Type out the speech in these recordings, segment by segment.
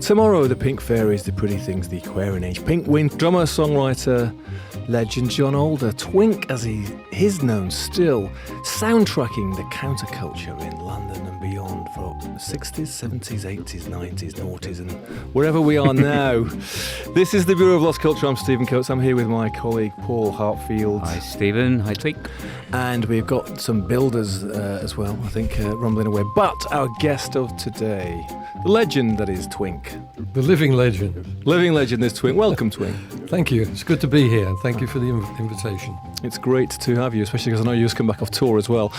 Tomorrow, the Pink Fairies, the Pretty Things, the Aquarian Age, Pink Wind, drummer, songwriter, legend John Alder, Twink as he is known still, soundtracking the counterculture in London and beyond for the 60s, 70s, 80s, 90s, noughties and wherever we are now. This is the Bureau of Lost Culture. I'm Stephen Coates. I'm here with my colleague Paul Hartfield. Hi Stephen, hi Twink. And we've got some builders as well, I think, rumbling away. But our guest of today, the legend that is Twink. The living legend. Living legend is Twink. Welcome, Twink. Thank you. It's good to be here. Thank you for the invitation. It's great to have you, especially because I know you just come back off tour as well.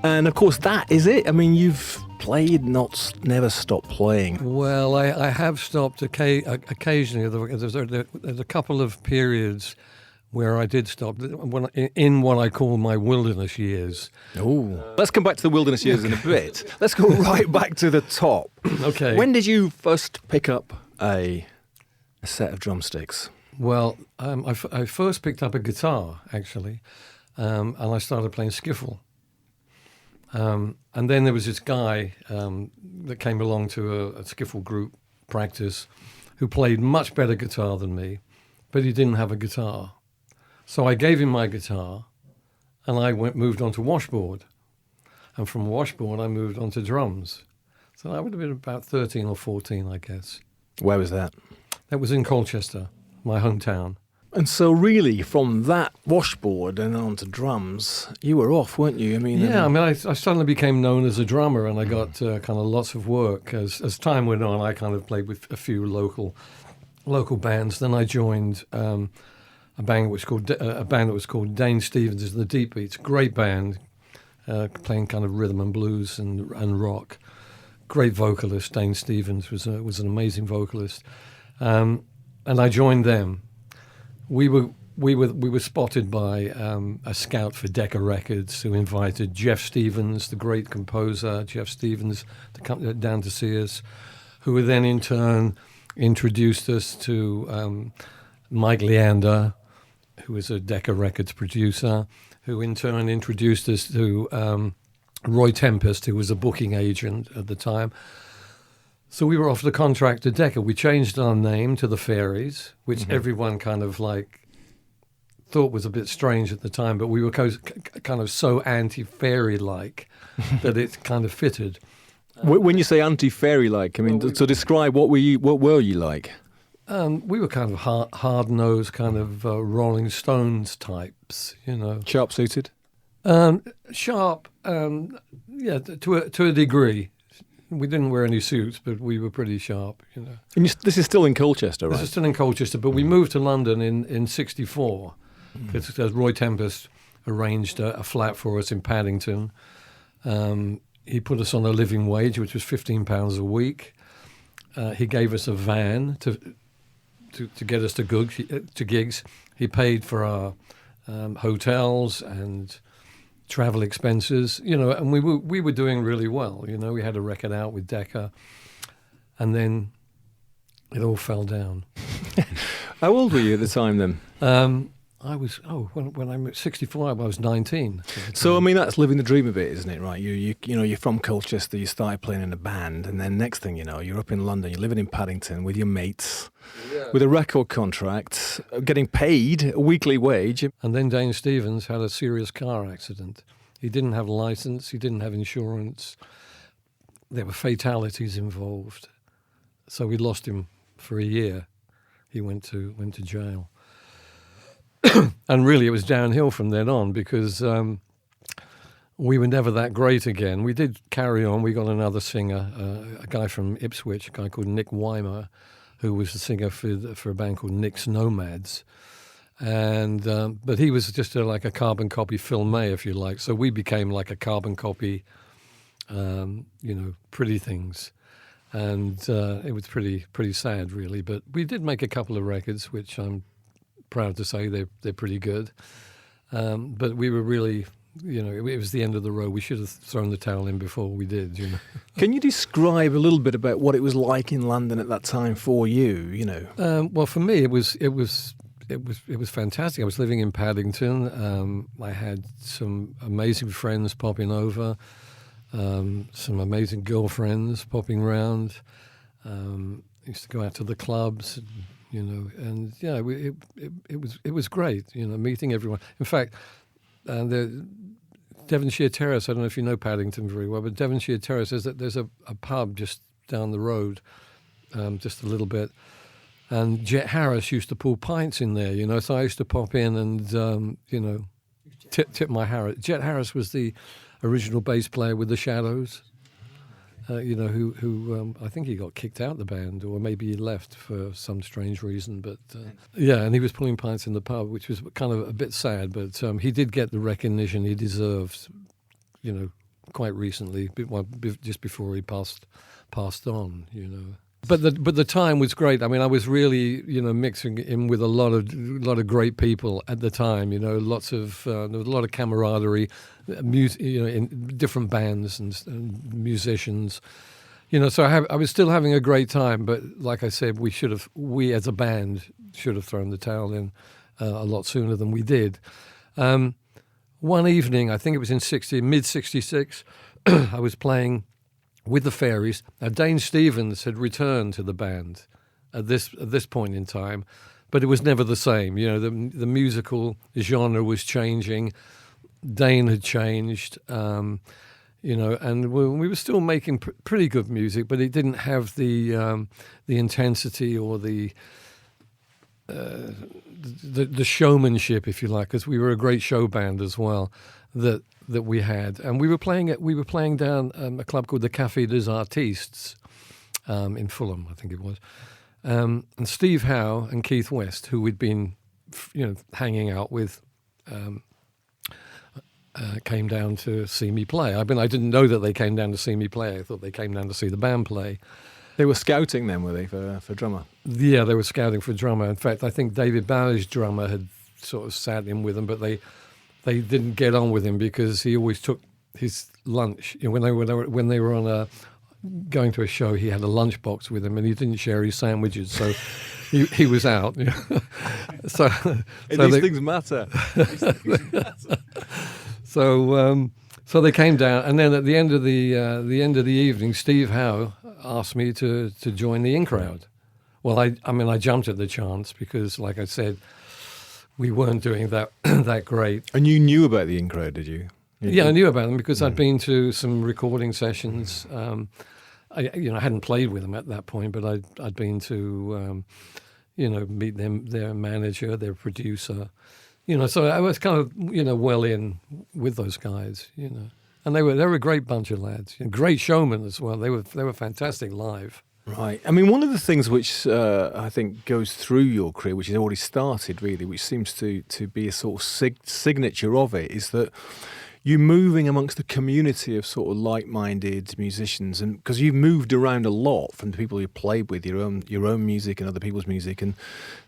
And of course, that is it. I mean, you've played, never stopped playing. Well, I have stopped occasionally. There's a couple of periods where I did stop in what I call my wilderness years. Oh, let's come back to the wilderness years in a bit. Let's go right back to the top. Okay. When did you first pick up a set of drumsticks? Well, I first picked up a guitar, actually, and I started playing skiffle. And then there was this guy that came along to a skiffle group practice who played much better guitar than me, but he didn't have a guitar. So I gave him my guitar, and I moved on to washboard. And from washboard, I moved on to drums. So I would have been about 13 or 14, I guess. Where was that? That was in Colchester, my hometown. And so really, from that washboard and on to drums, you were off, weren't you? I suddenly became known as a drummer, and I got kind of lots of work. As time went on, I kind of played with a few local bands. Then I joined a band that was called Dane Stevens and the Deep Beats. Great band, playing kind of rhythm and blues and rock. Great vocalist. Dane Stevens was an amazing vocalist, and I joined them. We were spotted by a scout for Decca Records who invited Jeff Stevens, the great composer Jeff Stevens, to come down to see us, who then in turn introduced us to Mike Leander, who was a Decca Records producer, who in turn introduced us to Roy Tempest, who was a booking agent at the time. So we were offered a contract to Decca. We changed our name to the Fairies, which everyone kind of thought was a bit strange at the time, but we were kind of so anti-fairy-like that it kind of fitted. When you say anti-fairy-like, I mean, so describe what were you like? We were kind of hard-nosed, kind of Rolling Stones types, you know. Sharp-suited? Sharp, yeah, to a degree. We didn't wear any suits, but we were pretty sharp, you know. And this is still in Colchester, right? This is still in Colchester, but we moved to London in 1964 because Roy Tempest arranged a flat for us in Paddington. He put us on a living wage, which was £15 a week. He gave us a van to get us to gigs. He paid for our hotels and travel expenses, you know, and we were doing really well. You know, we had a record out with Decca, and then it all fell down. How old were you at the time then? I was when I moved 64, I was 19. So I mean, that's living the dream a bit, isn't it? Right? You know, you're from Colchester. You started playing in a band, and then next thing you know, you're up in London. You're living in Paddington with your mates, with a record contract, getting paid a weekly wage. And then Dane Stevens had a serious car accident. He didn't have a license. He didn't have insurance. There were fatalities involved, so we lost him for a year. He went to jail. And really, it was downhill from then on because we were never that great again. We did carry on. We got another singer, a guy from Ipswich, a guy called Nick Weimer, who was the singer for a band called Nick's Nomads. And but he was just like a carbon copy Phil May, if you like. So we became like a carbon copy, Pretty Things. And it was pretty sad, really. But we did make a couple of records, which I'm proud to say they're pretty good. But we were really, you know, it was the end of the road. We should have thrown the towel in before we did, you know. Can you describe a little bit about what it was like in London at that time for you, you know? Well, for me, it was fantastic. I was living in Paddington. I had some amazing friends popping over. some amazing girlfriends popping round. Used to go out to the clubs, and yeah, it was great, meeting everyone. In fact, the Devonshire Terrace, I don't know if you know Paddington very well, but Devonshire Terrace is that there's a pub just down the road, just a little bit. And Jet Harris used to pull pints in there, so I used to pop in and, tip my Harris. Jet Harris was the original bass player with the Shadows, who I think he got kicked out of the band, or maybe he left for some strange reason. But and he was pulling pints in the pub, which was kind of a bit sad. But he did get the recognition he deserved, quite recently, just before he passed on. But the time was great. I mean, I was really mixing in with a lot of great people at the time. There was a lot of camaraderie, in different bands and musicians. So I was still having a great time. But like I said, we as a band should have thrown the towel in a lot sooner than we did. One evening, I think it was in mid '66, I was playing with the Fairies. Now, Dane Stevens had returned to the band at this point in time, but it was never the same. The musical genre was changing. Dane had changed, and we were still making pretty good music, but it didn't have the intensity or the showmanship, if you like, because we were a great show band as well. That we had, and we were playing down a club called the Café des Artistes in Fulham, I think it was, and Steve Howe and Keith West, who we'd been hanging out with, came down to see me play. I didn't know that they came down to see me play. I thought they came down to see the band play. They were scouting then, were they, for drummer? Yeah, they were scouting for drummer. In fact, I think David Bowie's drummer had sort of sat in with them, but they didn't get on with him because he always took his lunch. When they were on going to a show, he had a lunchbox with him, and he didn't share his sandwiches, so he was out. So these things matter. So they came down, and then at the end of the evening, Steve Howe asked me to join the in crowd. Well, I jumped at the chance because, like I said, we weren't doing that great. And you knew about the in crowd, did you? Yeah, I knew about them because I'd been to some recording sessions. I hadn't played with them at that point, but I'd been to meet them, their manager, their producer. So I was kind of well in with those guys. And they were a great bunch of lads, great showmen as well. They were fantastic live. Right. I mean, one of the things which I think goes through your career, which has already started really, which seems to be a sort of signature of it, is that you're moving amongst the community of sort of like-minded musicians, and because you've moved around a lot from the people you played with, your own music and other people's music, and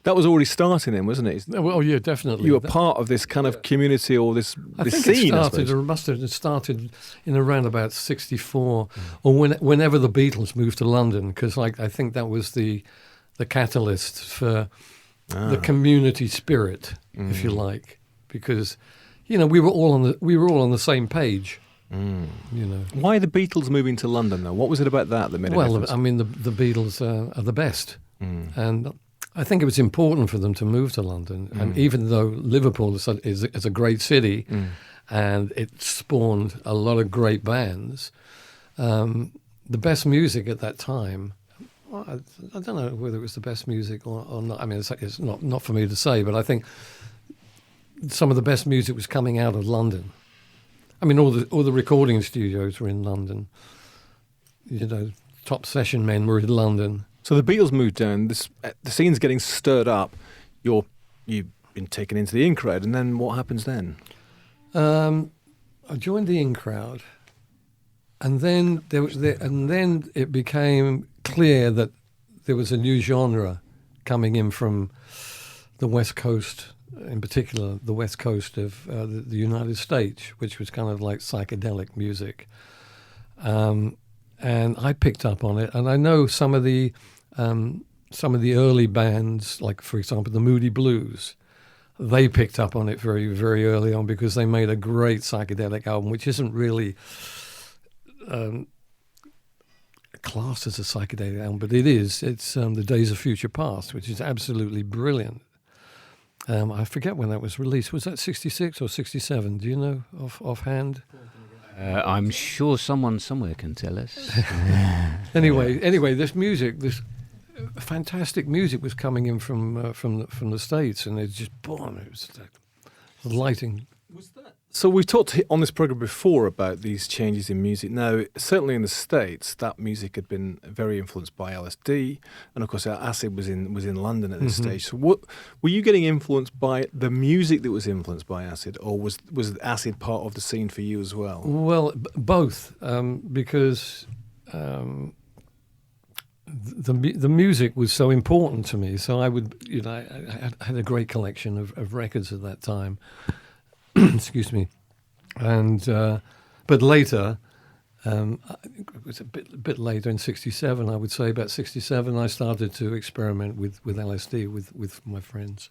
that was already starting then, wasn't it? Well, yeah, definitely. You were part of this kind of community or this scene. It must have started in around about '64, or whenever the Beatles moved to London, because I think that was the catalyst for the community spirit, if you like, because. We were all on the same page. Why the Beatles moving to London though? What was it about that made a difference? I mean, the Beatles are the best, and I think it was important for them to move to London. And even though Liverpool is a great city, and it spawned a lot of great bands, the best music at that time. Well, I don't know whether it was the best music or not. I mean, it's not for me to say, but I think. Some of the best music was coming out of London. I mean, all the recording studios were in London. Top session men were in London. So the Beatles moved down. The scene's getting stirred up. You've been taken into the in crowd, and then what happens then? I joined the in crowd, and then it became clear that there was a new genre coming in from the West Coast. In particular, the west coast of the United States, which was kind of like psychedelic music, and I picked up on it. And I know some of the early bands, like for example the Moody Blues, they picked up on it very, very early on because they made a great psychedelic album, which isn't really classed as a psychedelic album, but it is. It's The Days of Future Past, which is absolutely brilliant. I forget when that was released. Was that 66 or 67? Do you know offhand? I'm sure someone somewhere can tell us. Anyway, this music, this fantastic music was coming in from the States, and it just boom, it was like lighting. So we've talked on this program before about these changes in music. Now, certainly in the States, that music had been very influenced by LSD, and of course, acid was in London at this stage. So, what were you getting influenced by the music that was influenced by acid, or was acid part of the scene for you as well? Well, both, because the music was so important to me. So I would, I had a great collection of records at that time. Excuse me, and but later, it was a bit later in '67. I would say about '67, I started to experiment with LSD with my friends,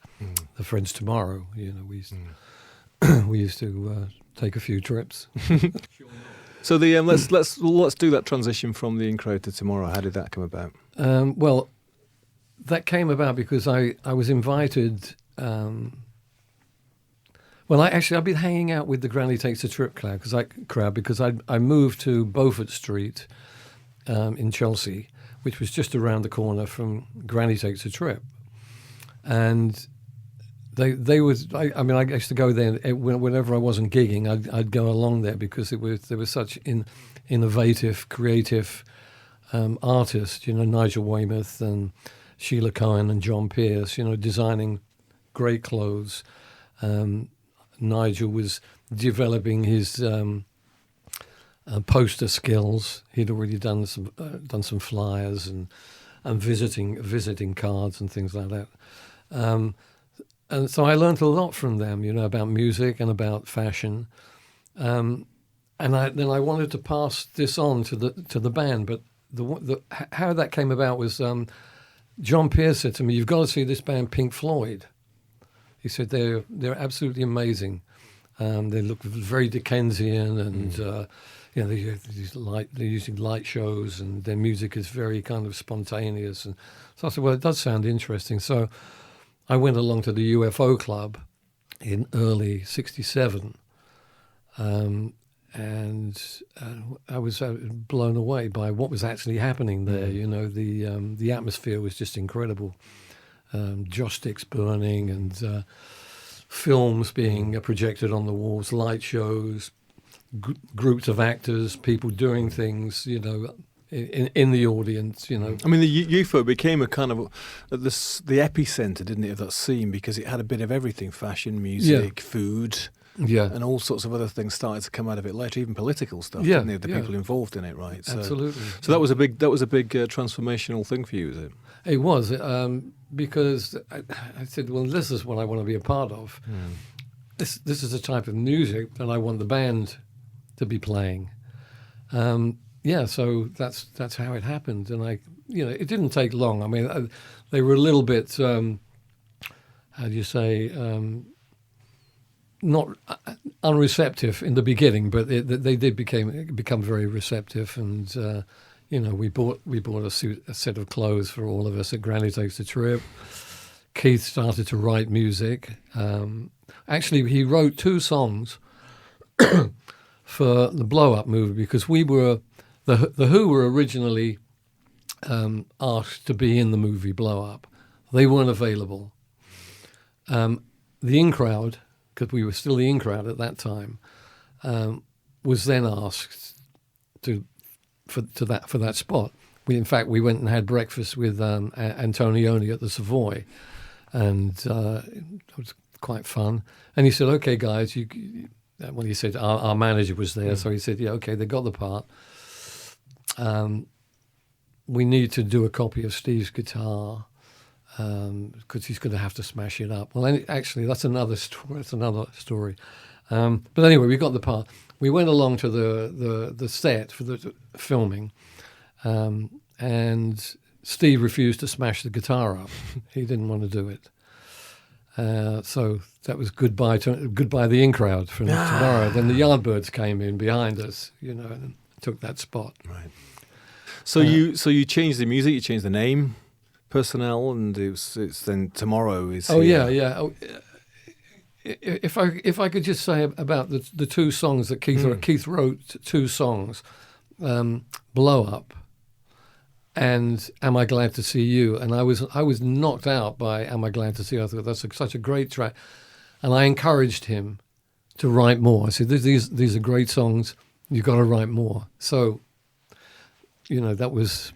the Friends Tomorrow. We used to take a few trips. So the let's do that transition from the In-Crowd to Tomorrow. How did that come about? Well, that came about because I was invited. Well, I've been hanging out with the Granny Takes a Trip crowd because I moved to Beaufort Street in Chelsea, which was just around the corner from Granny Takes a Trip, and I used to go there whenever I wasn't gigging. I'd go along there because there was such innovative, creative artists, Nigel Weymouth and Sheila Cohen and John Pierce, designing great clothes. Nigel was developing his poster skills. He'd already done some flyers and visiting cards and things like that. And so I learned a lot from them, about music and about fashion. And then I wanted to pass this on to the band, but how that came about was John Pierce said to me, "You've got to see this band Pink Floyd." He said they're absolutely amazing. They look very Dickensian, and they're using light shows, and their music is very kind of spontaneous. And so I said, well, it does sound interesting. So I went along to the UFO Club in early '67, and I was blown away by what was actually happening there. The atmosphere was just incredible. Joss sticks burning and films being projected on the walls, light shows, groups of actors, people doing things, in the audience, I mean, the UFO became a kind of the epicenter, didn't it, of that scene, because it had a bit of everything: fashion, music, food. Yeah, and all sorts of other things started to come out of it later, even political stuff. Didn't they? The people involved in it, right? So, absolutely. So that was a big transformational thing for you, is it? It was because I said, well, this is what I want to be a part of. This is the type of music that I want the band to be playing. So that's how it happened, and it didn't take long. I mean, they were a little bit, how do you say? Not unreceptive in the beginning, but they did become very receptive, and we bought a set of clothes for all of us at Granny Takes a Trip. Keith started to write music. Actually, he wrote 2 songs for the Blow Up movie, because we were the Who were originally asked to be in the movie Blow Up. They weren't available. The In-Crowd, because we were still the In-Crowd at that time, was then asked for that spot. We went and had breakfast with Antonioni at the Savoy, and it was quite fun. And he said, "Okay, guys, he said our manager was there, so he said, yeah, okay, they got the part. We need to do a copy of Steve's guitar." Because he's going to have to smash it up. Well, actually, that's another story. But anyway, we got the part. We went along to the set for the filming, and Steve refused to smash the guitar up. He didn't want to do it. So that was goodbye the In-Crowd from tomorrow. Then the Yardbirds came in behind us, and took that spot. Right. So you changed the music, you changed the name, personnel, and it's then Tomorrow is. Oh here. yeah. Oh, if I could just say about the two songs that Keith wrote, two songs, Blow Up and Am I Glad to See You, and I was knocked out by Am I Glad to See You. I thought that's such a great track, and I encouraged him to write more. I said these are great songs, you've got to write more. So, that was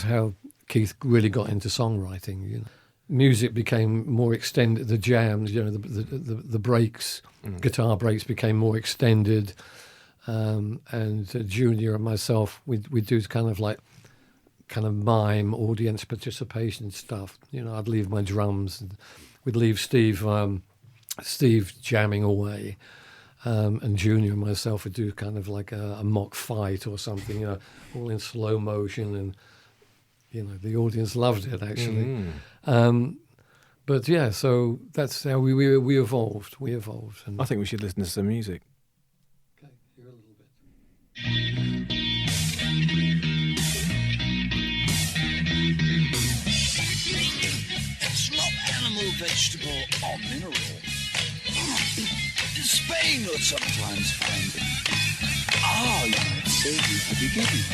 how Keith really got into songwriting. Music became more extended. The jams, the breaks, guitar breaks became more extended. And Junior and myself, we'd do kind of mime audience participation stuff. I'd leave my drums, and we'd leave Steve jamming away, and Junior and myself would do kind of like a mock fight or something, all in slow motion, and the audience loved it actually. But yeah, so that's how we evolved. We evolved. And I think we should listen to some music. Okay, hear a little bit. It's not animal, vegetable, or mineral. Spain will sometimes find it. You might say he's the beginning.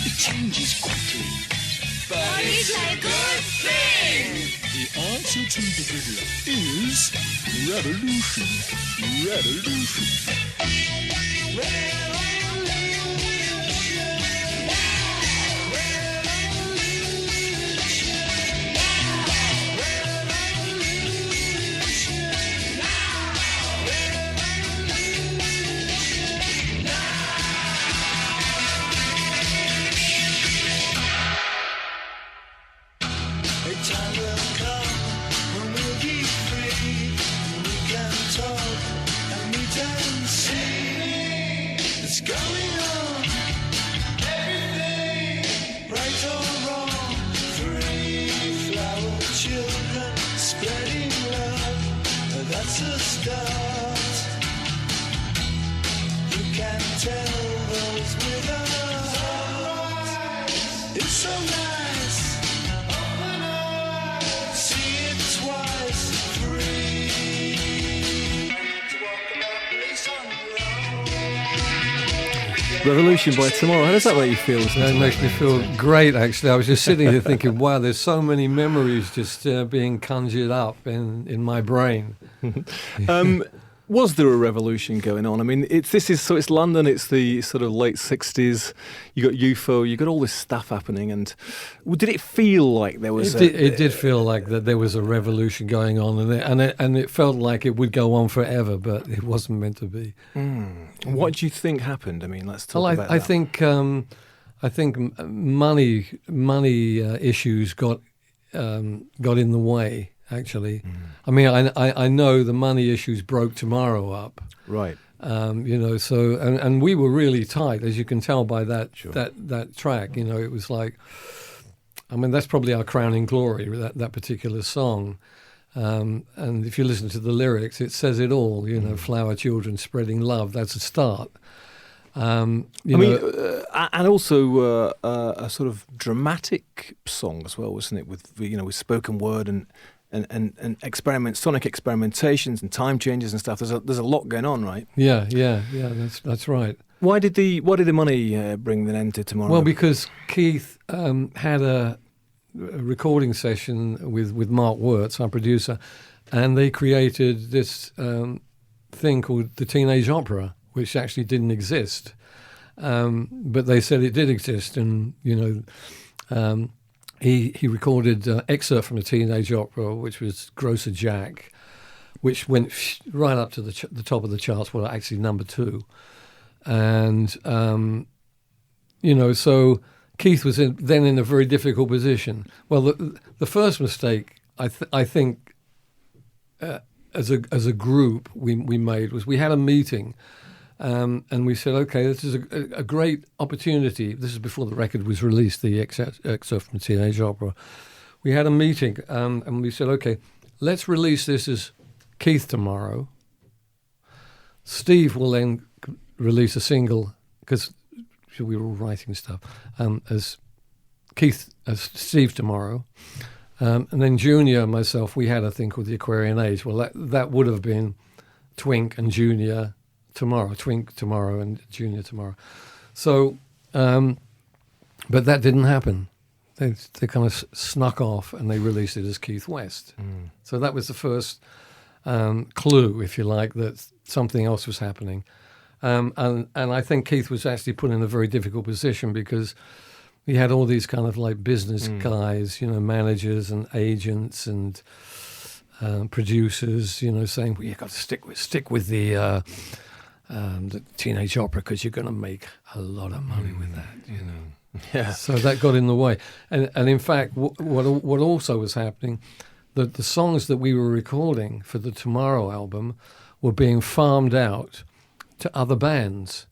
It changes quickly, but it's a good thing. The answer to the riddle is revolution. Revolution. Revolution by Tomorrow. How does that make you feel? That makes me feel great, actually. I was just sitting here thinking, wow, there's so many memories just being conjured up in my brain. Was there a revolution going on? I mean, it's London. It's the sort of late 60s. You got UFO. You got all this stuff happening. And did it feel like there was? It did feel like that there was a revolution going on, and it felt like it would go on forever, but it wasn't meant to be. What do you think happened? I mean, let's talk about that. I think money issues got in the way. Actually, I mean, I know the money issues broke Tomorrow up, right? So and we were really tight, as you can tell by that Sure. that track. It was like, I mean, that's probably our crowning glory, that particular song. And if you listen to the lyrics, it says it all. Flower children spreading love. That's a start. And also a sort of dramatic song as well, wasn't it? With spoken word and sonic experimentations and time changes and stuff. There's a lot going on, right? Yeah. That's right. Why did the money bring an end to Tomorrow? Well, because Keith had a recording session with Mark Wirtz, our producer, and they created this thing called the Teenage Opera, which actually didn't exist, but they said it did exist, and he recorded excerpt from a Teenage Opera, which was Grocer Jack, which went right up to the top of the charts. Well, actually number 2, and so Keith was then in a very difficult position. Well, the first mistake I think as a group we made was we had a meeting. And we said, okay, this is a great opportunity. This is before the record was released, the excerpt from Teenage Opera. We had a meeting, and we said, okay, let's release this as Keith Tomorrow. Steve will then release a single, because so we were all writing stuff, as Steve Tomorrow. And then Junior and myself, we had a thing called the Aquarian Age. Well, that would have been Twink and Junior Tomorrow, Twink Tomorrow and Junior Tomorrow. So, but that didn't happen. They kind of snuck off and they released it as Keith West. So that was the first clue, if you like, that something else was happening. And I think Keith was actually put in a very difficult position because he had all these kind of like business guys, managers and agents and producers, saying, well, you've got to stick with the teenage opera because you're going to make a lot of money with that, Yeah. So that got in the way. And in fact, what also was happening, that the songs that we were recording for the Tomorrow album were being farmed out to other bands.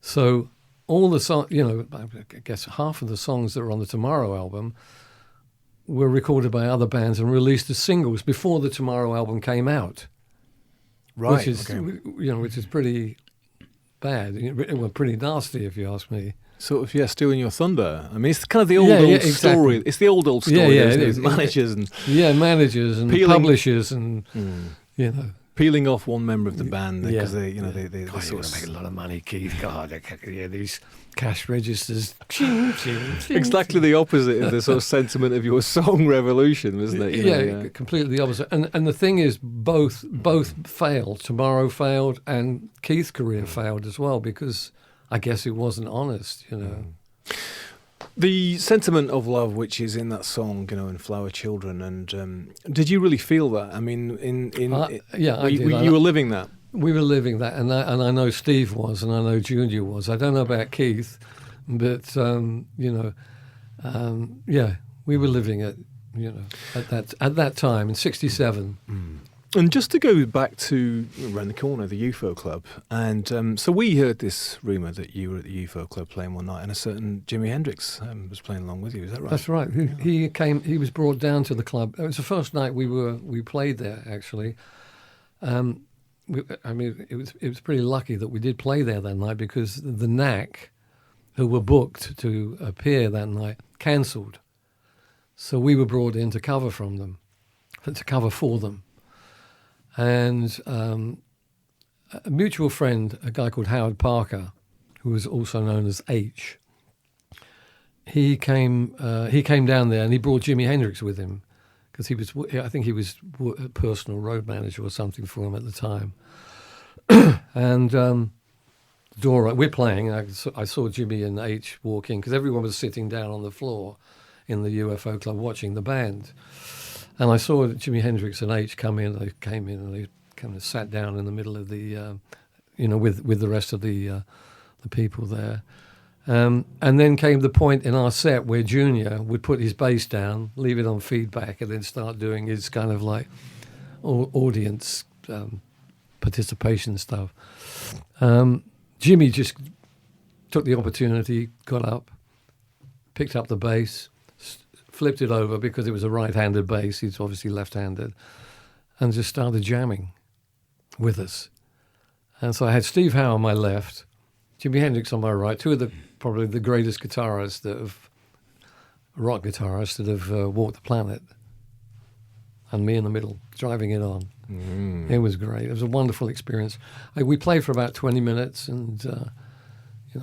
So all the songs, I guess half of the songs that were on the Tomorrow album were recorded by other bands and released as singles before the Tomorrow album came out. Right. Which is, which is pretty bad. Well, pretty nasty, if you ask me. Sort of, stealing your thunder. I mean, it's kind of the old story. It's the old story. Yeah, isn't it it? is. Managers and managers and publishers and peeling off one member of the band because they God, sort you're of going to make a lot of money, Keith. God, these cash registers. exactly the opposite of the sort of sentiment of your song revolution, wasn't it? Completely the opposite. And the thing is, both failed. Tomorrow failed, and Keith's career failed as well because I guess it wasn't honest. The sentiment of love, which is in that song, in Flower Children, and did you really feel that? I mean, you were living that. We were living that, and I know Steve was, and I know Junior was. I don't know about Keith, but we were living it. At that time in '67. And just to go back to around the corner, the UFO Club, and so we heard this rumour that you were at the UFO Club playing one night, and a certain Jimi Hendrix was playing along with you. Is that right? That's right. He came. He was brought down to the club. It was the first night we played there. Actually, it was pretty lucky that we did play there that night because the Knack, who were booked to appear that night, cancelled. So we were brought in to cover for them. And a mutual friend, a guy called Howard Parker, who was also known as H, he came down there and he brought Jimi Hendrix with him because I think he was a personal road manager or something for him at the time. And we're playing. I saw Jimmy and H walk in because everyone was sitting down on the floor in the UFO Club watching the band. And I saw Jimi Hendrix and H come in. They came in and they kind of sat down in the middle of the, with the rest of the people there. And then came the point in our set where Junior would put his bass down, leave it on feedback, and then start doing his kind of like audience participation stuff. Jimmy just took the opportunity, got up, picked up the bass, flipped it over because it was a right-handed bass. He's obviously left-handed, and just started jamming with us. And so I had Steve Howe on my left, Jimi Hendrix on my right, two of probably the greatest rock guitarists that have walked the planet, and me in the middle, driving it on. It was great. It was a wonderful experience. We played for about 20 minutes, and it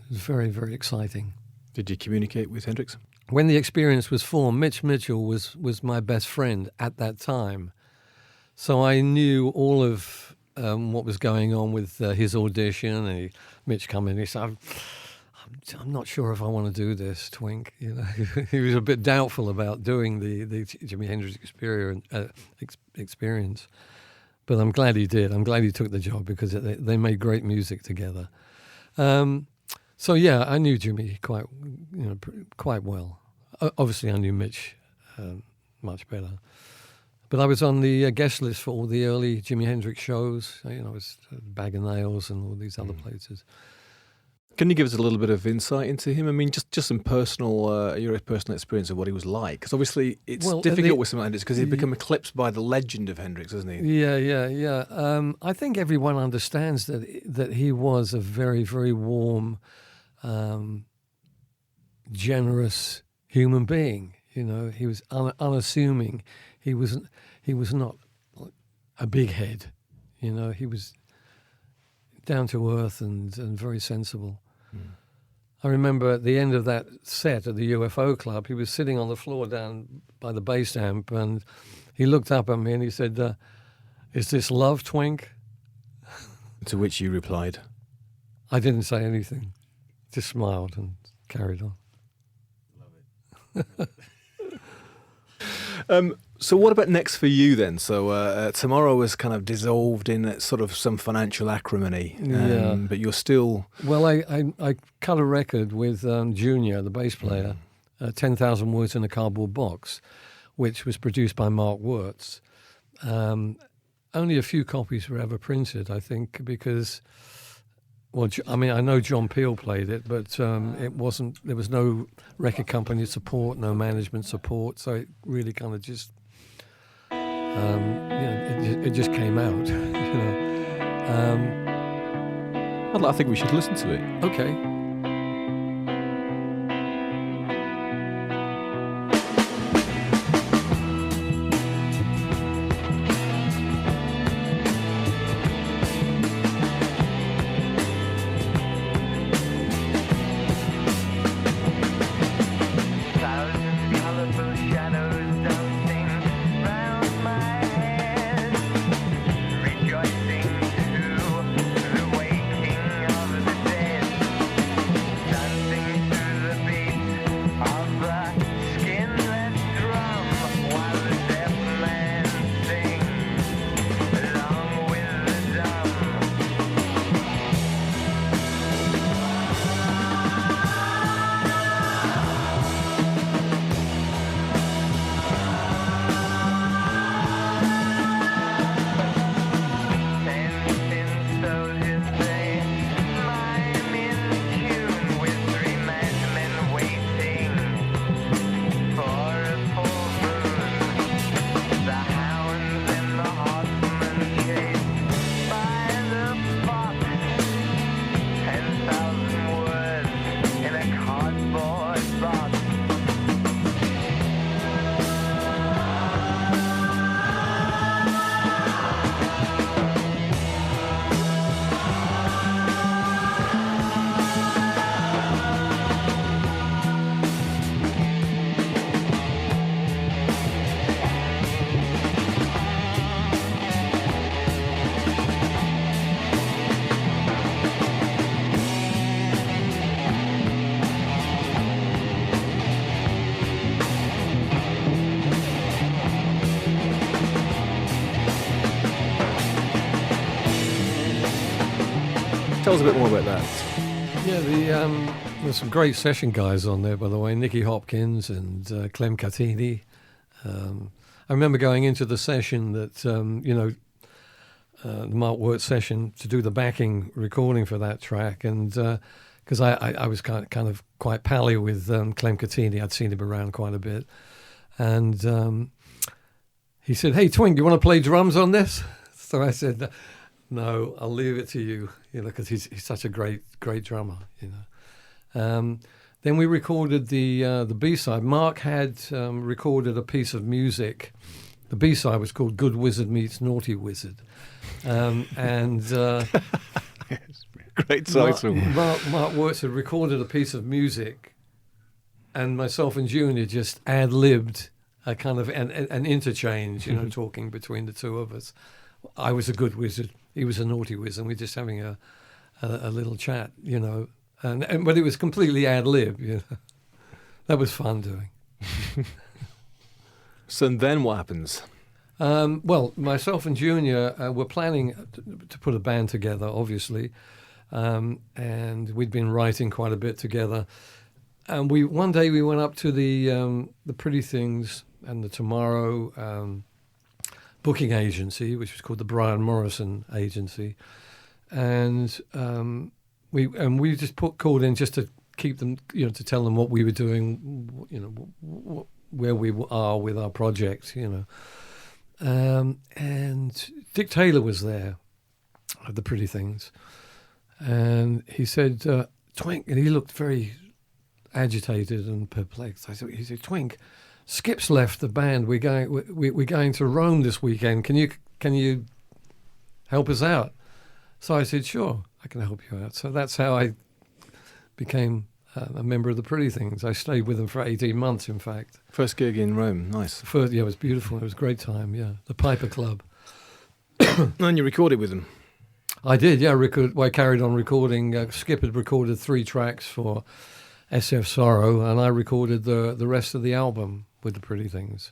was very, very exciting. Did you communicate with Hendrix? When the experience was formed, Mitch Mitchell was my best friend at that time. So I knew all of what was going on with his audition. And Mitch come in, he said, I'm not sure if I want to do this, Twink. He was a bit doubtful about doing the Jimi Hendrix experience. But I'm glad he did. I'm glad he took the job because they made great music together. So yeah, I knew Jimmy quite well. Obviously, I knew Mitch much better. But I was on the guest list for all the early Jimi Hendrix shows. It was Bag of Nails and all these other places. Can you give us a little bit of insight into him? I mean, just some your personal experience of what he was like. Because obviously it's difficult with some Hendrix because he's become eclipsed by the legend of Hendrix, hasn't he? Yeah. I think everyone understands that he was a very, very warm generous human being. You know, he was unassuming. He was not a big head. You know, he was down to earth and very sensible. I remember at the end of that set at the UFO Club, he was sitting on the floor down by the bass amp, and he looked up at me and he said, "Is this love, Twink?" To which you replied, I didn't say anything, just smiled and carried on. So what about next for you then? So tomorrow is kind of dissolved in sort of some financial acrimony, but you're still... Well, I cut a record with Junior, the bass player, 10,000 Words in a Cardboard Box, which was produced by Mark Wirtz. Only a few copies were ever printed, I think, because... Well, I mean, I know John Peel played it, but it wasn't. There was no record company support, no management support, so it really kind of just, it just came out. You know. I think we should listen to it. Okay. Tell us a bit more about that. Yeah, there's some great session guys on there, by the way. Nicky Hopkins and Clem Catini. I remember going into the session that, the Mark Wirtz session, to do the backing recording for that track, and because I was kind of quite pally with Clem Catini. I'd seen him around quite a bit, and he said, "Hey, Twink, you want to play drums on this?" So I said, "No, I'll leave it to you," because he's such a great drummer, Then we recorded the B-side. Mark had recorded a piece of music. The B-side was called "Good Wizard Meets Naughty Wizard," Great title. Mark Wirtz had recorded a piece of music, and myself and Junior just ad-libbed a kind of an interchange, talking between the two of us. I was a good wizard, he was a naughty wizard, and we're just having a little chat, but it was completely ad-lib, That was fun doing. So then what happens? Well, myself and Junior were planning to put a band together, obviously, and we'd been writing quite a bit together. And one day we went up to the Pretty Things and the Tomorrow booking agency, which was called the Brian Morrison Agency, and we just called in just to keep them, to tell them what we were doing, where we are with our project, and Dick Taylor was there at the Pretty Things, and he said, Twink, and he looked very agitated and perplexed. He said, Twink, Skip's left the band. We're going to Rome this weekend. Can you help us out? So I said, sure, I can help you out. So that's how I became a member of the Pretty Things. I stayed with them for 18 months, in fact. First gig in Rome, nice. It was beautiful. It was a great time, yeah. The Piper Club. And you recorded with them? I did, yeah. I carried on recording. Skip had recorded 3 tracks for SF Sorrow, and I recorded the rest of the album with the Pretty Things.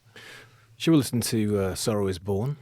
Shall we listen to Sorrow is Born?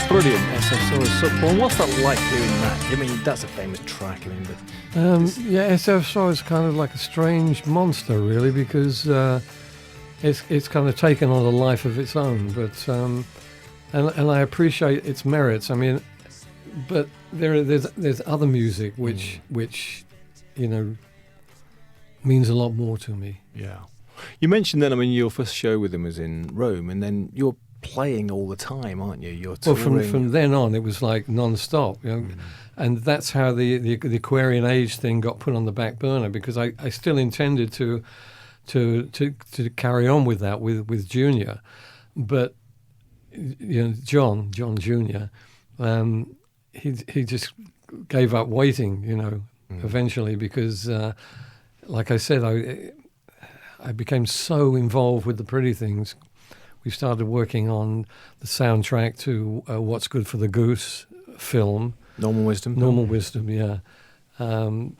Brilliant, SF Sorrow. Well, what's that like doing that? I mean, that's a famous track. I mean, but yeah, SF Sorrow is kind of like a strange monster, really, because it's kind of taken on a life of its own. But and I appreciate its merits. I mean, but there's other music which means a lot more to me. Yeah. You mentioned then, I mean, your first show with them was in Rome, and then you're playing all the time, aren't you? You're touring. Well, from then on, it was like non-stop, and that's how the Aquarian Age thing got put on the back burner, because I still intended to carry on with that with Junior, but John Junior, he just gave up waiting, eventually, because like I said, I became so involved with the Pretty Things. We started working on the soundtrack to What's Good for the Goose film. Normal Wisdom, yeah. And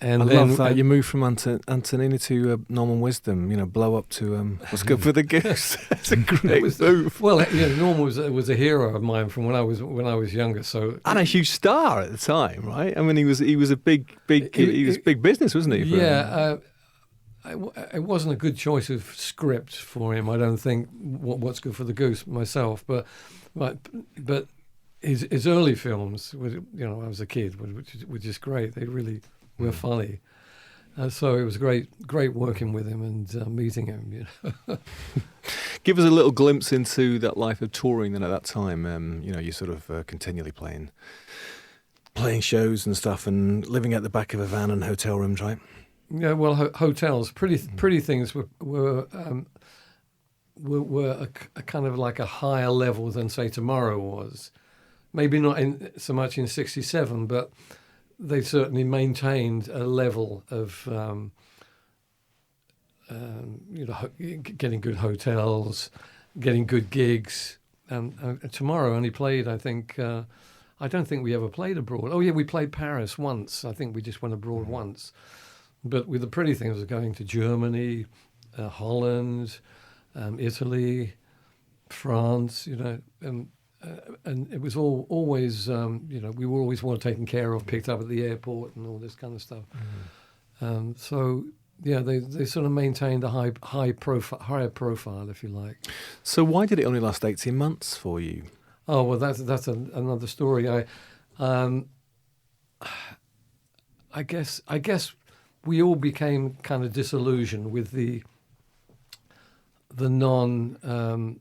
I love that you moved from Antonini to Normal Wisdom, blow up to What's Good for the Goose. It's a great move. Well, Normal was a hero of mine from when I was younger. So and a huge star at the time, right? I mean, he was a big business, wasn't he? Yeah. It wasn't a good choice of script for him, I don't think. What's Good for the Goose myself, but his early films, I was a kid, were just great. They really were funny. So it was great working with him and meeting him. Give us a little glimpse into that life of touring then at that time. You're sort of continually playing shows and stuff, and living at the back of a van and hotel rooms, right? Yeah, well, hotels, pretty Things were a kind of like a higher level than, say, Tomorrow was. Maybe not so much in '67, but they certainly maintained a level of, getting good hotels, getting good gigs. Tomorrow only played, I think. I don't think we ever played abroad. Oh yeah, we played Paris once. I think we just went abroad once. But with the Pretty Things, we're going to Germany, Holland, Italy, France, and it was always, we were always well taken care of, picked up at the airport and all this kind of stuff. Mm-hmm. So, they sort of maintained a higher profile, if you like. So why did it only last 18 months for you? Oh well, that's another story. I guess we all became kind of disillusioned with the non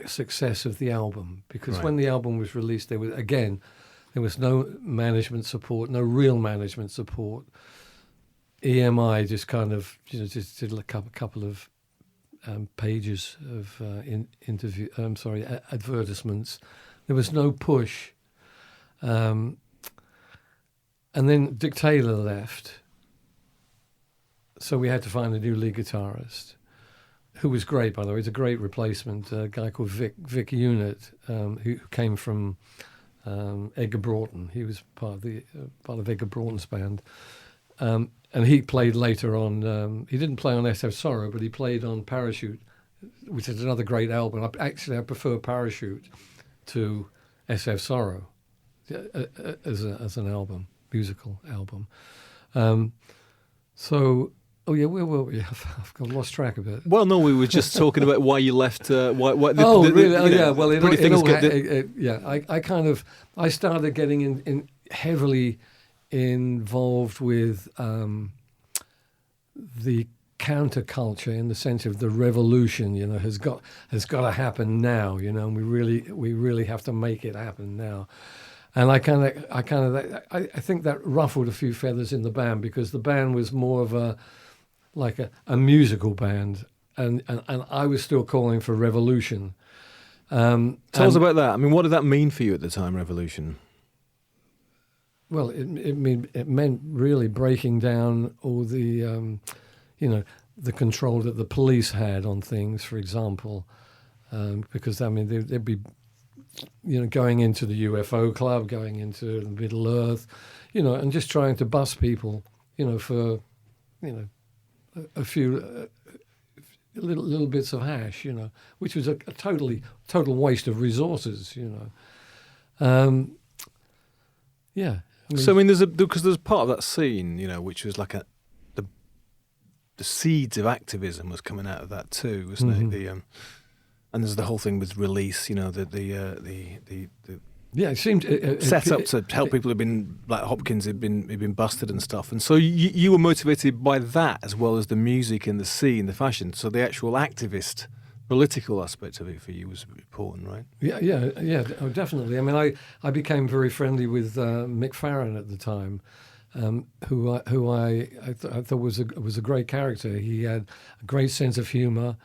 success of the album, because when the album was released, there was no management support, no real management support. EMI just kind of just did a couple of pages of advertisements. There was no push. And then Dick Taylor left, so we had to find a new lead guitarist, who was great, by the way. He's a great replacement, a guy called Vic Unit, who came from Edgar Broughton. He was part of Edgar Broughton's band. And he played later on, he didn't play on SF Sorrow, but he played on Parachute, which is another great album. I prefer Parachute to SF Sorrow as an album, musical album. Where were we? I've lost track of it. Well, no, we were just talking about why you left. Really? I started getting in heavily involved with the counterculture, in the sense of the revolution. Has got to happen now. And we really have to make it happen now. And I think that ruffled a few feathers in the band, because the band was more of a musical band, and I was still calling for revolution. Tell us about that. I mean, what did that mean for you at the time, revolution? Well, it meant really breaking down all the, the control that the police had on things, for example, because they'd be, going into the UFO club, going into the Middle Earth, and just trying to bust people, for, a few little bits of hash, which was a total waste of resources, Yeah. Because there's part of that scene, which was like the seeds of activism was coming out of that too, wasn't it? And there's the whole thing with release, it seemed set up to help people who've been, like Hopkins, had been busted and stuff. And so you were motivated by that, as well as the music and the scene, the fashion. So the actual activist, political aspect of it for you was important, right? Yeah, definitely. I mean, I became very friendly with Mick Farron at the time, who I thought was a great character. He had a great sense of humour,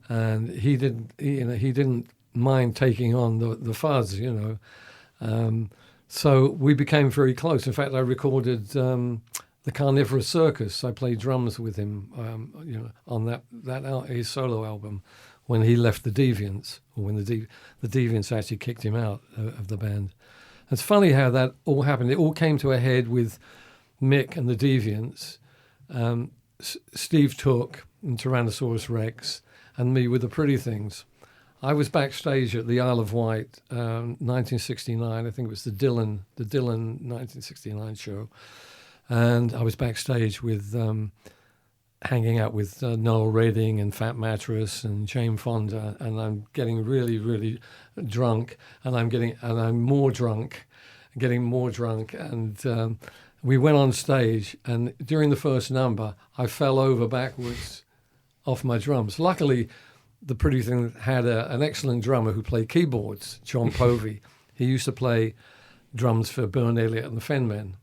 and he didn't mind taking on the fuzz, So we became very close. In fact, I recorded the Carnivorous Circus. I played drums with him, on his solo album, when he left the Deviants, or when the Deviants actually kicked him out of the band. It's funny how that all happened. It all came to a head with Mick and the Deviants, Steve Took and Tyrannosaurus Rex, and me with the Pretty Things. I was backstage at the Isle of Wight, 1969. I think it was the Dylan 1969 show, and I was backstage with. Hanging out with Noel Redding and Fat Mattress and Jane Fonda, and I'm getting really, really drunk, and I'm more drunk, getting more drunk, and we went on stage, and during the first number, I fell over backwards off my drums. Luckily, the Pretty Thing had an excellent drummer who played keyboards, John Povey. He used to play drums for Byrne Elliott and the Fen Men,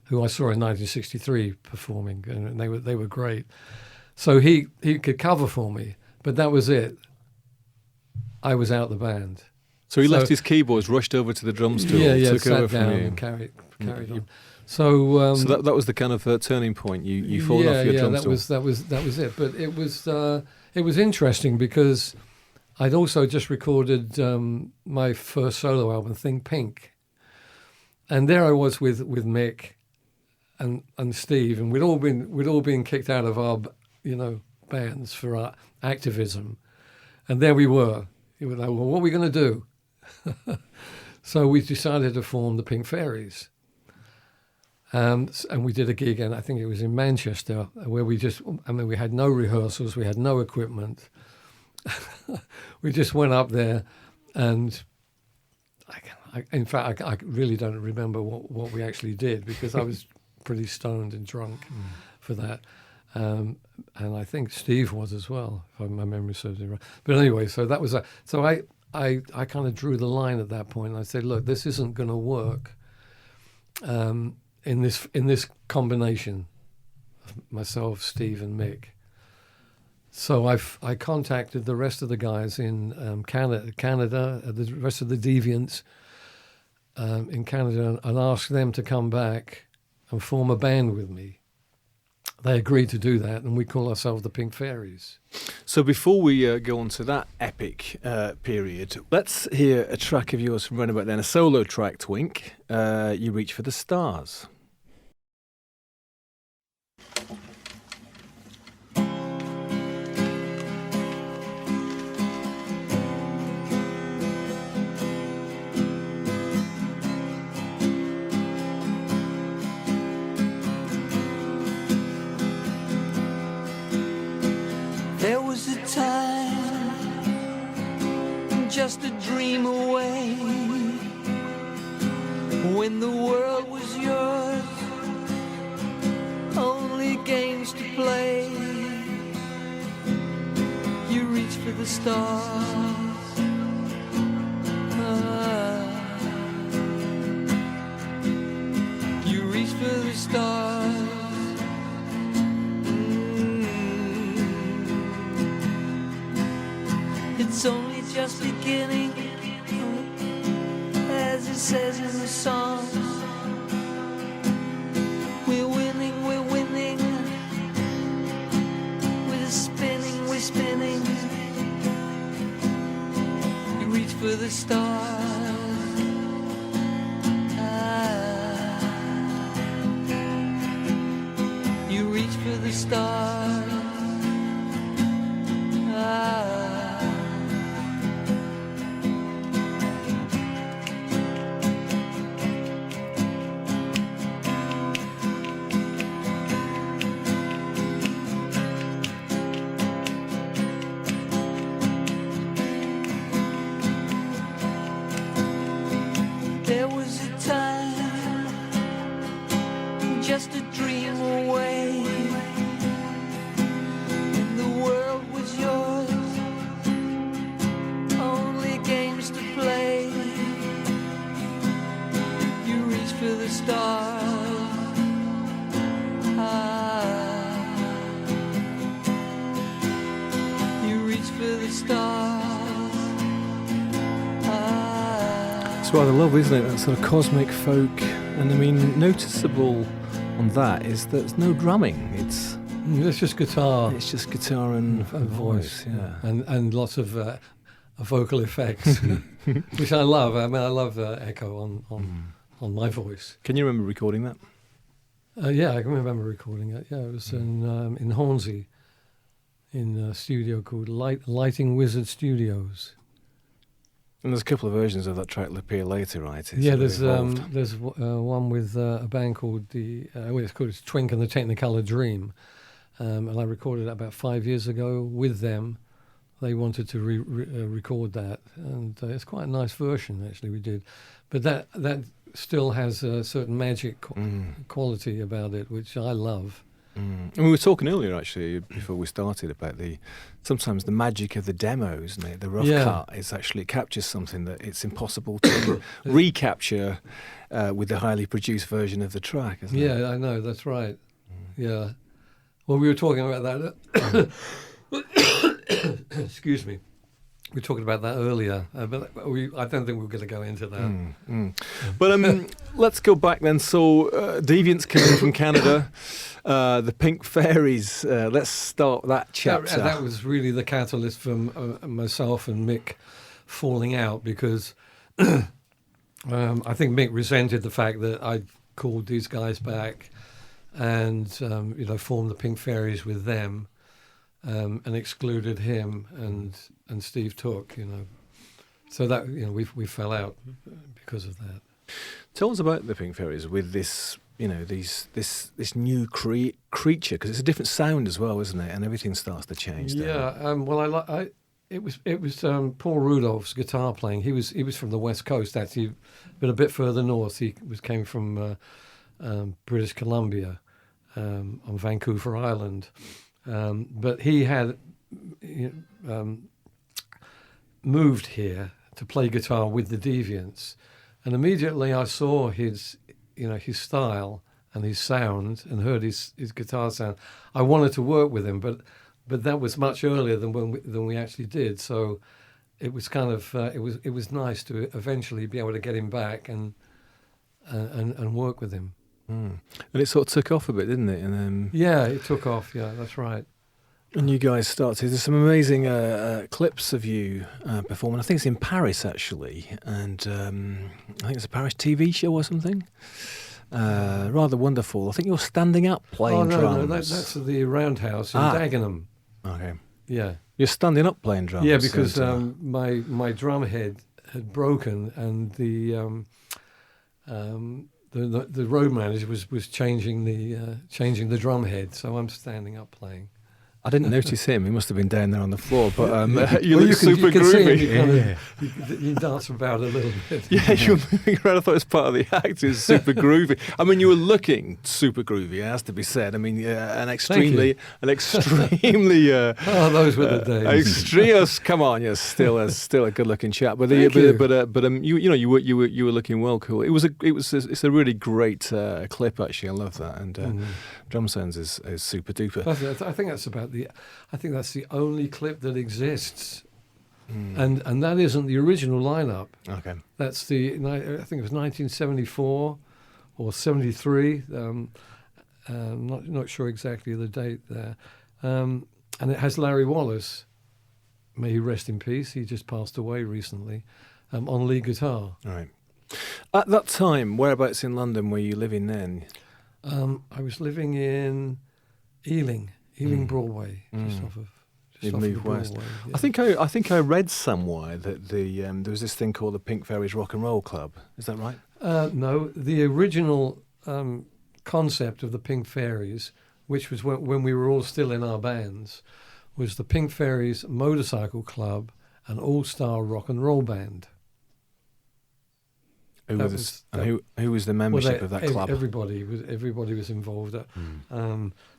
who I saw in 1963 performing, and they were great. So he could cover for me, but that was it. I was out the band. So he left his keyboards, rushed over to the drum stool, took sat over down from you, and carried on. So that was the kind of turning point. You fallen off your drum stool. that was it. But it was interesting, because I'd also just recorded my first solo album, Think Pink, and there I was with Mick and Steve, and we'd all been kicked out of our bands for our activism, and there we were. We were like, well, what are we going to do? So we decided to form the Pink Fairies, And we did a gig, and I think it was in Manchester, where we had no rehearsals, we had no equipment. We just went up there, and in fact, I really don't remember what we actually did, because I was pretty stoned and drunk for that. And I think Steve was as well, if my memory serves me right. But anyway, so that was so I kind of drew the line at that point. And I said, look, this isn't going to work in this combination of myself, Steve, and Mick. So I contacted the rest of the guys in Canada, the rest of the Deviants in Canada, and asked them to come back and form a band with me. They agreed to do that, and we call ourselves the Pink Fairies. So before we go on to that epic period, let's hear a track of yours from Runabout then, a solo track, Twink, You Reach for the Stars. There was a time, just a dream away, when the world was yours, only games to play. You reach for the stars, you reach for the stars. It's only just beginning, as it says in the song. We're winning, we're spinning, you reach for the stars, you reach for the stars. There was a time, just a dream away, when the world was yours, only games to play. You reach for the stars, you reach for the stars. It's rather lovely, isn't it? That sort of cosmic folk. And I mean, noticeable on that is that there's no drumming. It's just guitar. It's just guitar and voice, yeah. And lots of vocal effects, which I love. I mean, I love echo on my voice. Can you remember recording that? Yeah, I can remember recording it. Yeah, it was in Hornsey, in a studio called Lighting Wizard Studios. And there's a couple of versions of that track that appear later, right? There's one with a band called it's Twink and the Technicolor Dream, and I recorded that about 5 years ago with them. They wanted to record that, and it's quite a nice version actually we did, but that still has a certain magic quality about it, which I love. And we were talking earlier, actually, before we started, about sometimes the magic of the demo, isn't it? The rough cut is actually, it captures something that it's impossible to recapture with the highly produced version of the track, isn't it? Yeah, I know, that's right. Yeah. Well, we were talking about that. Excuse me. We were talking about that earlier, but I don't think we're going to go into that. But let's go back then. So, Deviants came from Canada. The Pink Fairies. Let's start that chapter. That was really the catalyst for myself and Mick falling out, because I think Mick resented the fact that I'd called these guys back and formed the Pink Fairies with them, and excluded him and Steve Took. So that we fell out because of that. Tell us about the Pink Fairies with this this new creature, because it's a different sound as well, isn't it? And everything starts to change. Well, it was Paul Rudolph's guitar playing. He was from the West Coast, actually, but a bit further north. He came from British Columbia, on Vancouver Island, but he had moved here to play guitar with the Deviants, and immediately I saw his style and his sound, and heard his guitar sound. I wanted to work with him, but that was much earlier than we actually did. So it was kind of it was nice to eventually be able to get him back and work with him. And it sort of took off a bit, didn't it? And then it took off. Yeah, that's right. And you guys started. There's some amazing clips of you performing. I think it's in Paris actually, and I think it's a Paris TV show or something. Rather wonderful. I think you're standing up playing drums. No, that's the Roundhouse in Dagenham. Okay. Yeah. You're standing up playing drums. Yeah, because my drum head had broken, and the road manager was changing the drum head, so I'm standing up playing. I didn't notice him. He must have been down there on the floor. But you look super you groovy. You dance about a little bit. Yeah, you were moving around. I thought it was part of the act. It was super groovy. I mean, you were looking super groovy. It has to be said. I mean, an extremely. Oh, those were the days. Come on, you're still a good-looking chap. But you were looking well cool. It's a really great clip actually. I love that, and drum sounds is super duper. I think that's the only clip that exists. And that isn't the original lineup. Okay. That's I think it was 1974 or 73. Not sure exactly the date there. And it has Larry Wallace, may he rest in peace. He just passed away recently, on lead guitar. All right. At that time, whereabouts in London were you living then? I was living in Ealing Broadway, just off of. You'd moved west. Yeah. I think I read somewhere that there was this thing called the Pink Fairies Rock and Roll Club. Is that right? No, the original concept of the Pink Fairies, which was when we were all still in our bands, was the Pink Fairies Motorcycle Club, an all-star rock and roll band. Who was the membership of that club? Everybody was involved.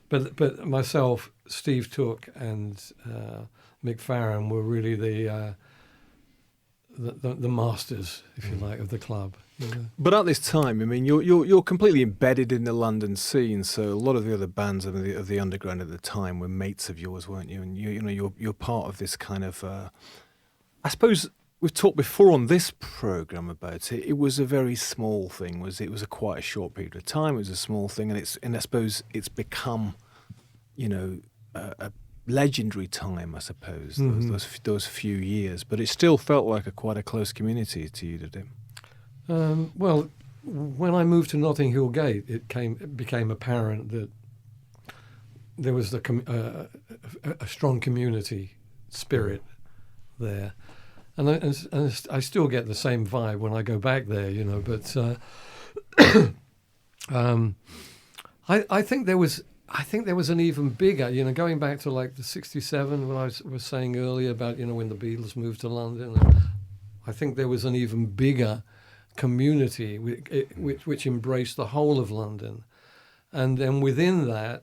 But myself, Steve Took, and Mick Farron were really the masters, if you like, of the club. You know? But at this time, I mean, you're completely embedded in the London scene. So a lot of the other bands of the underground at the time were mates of yours, weren't you? And you're part of this kind of. I suppose we've talked before on this program about it. It was a very small thing. It was quite a short period of time. It was a small thing, and I suppose it's become, a legendary time. I suppose those few years, but it still felt like quite a close community to you, did it? Well, when I moved to Notting Hill Gate, it became apparent that there was a strong community spirit there. And I still get the same vibe when I go back there, But I think there was an even bigger, going back to like the '67 when I was saying earlier about when the Beatles moved to London. I think there was an even bigger community which embraced the whole of London, and then within that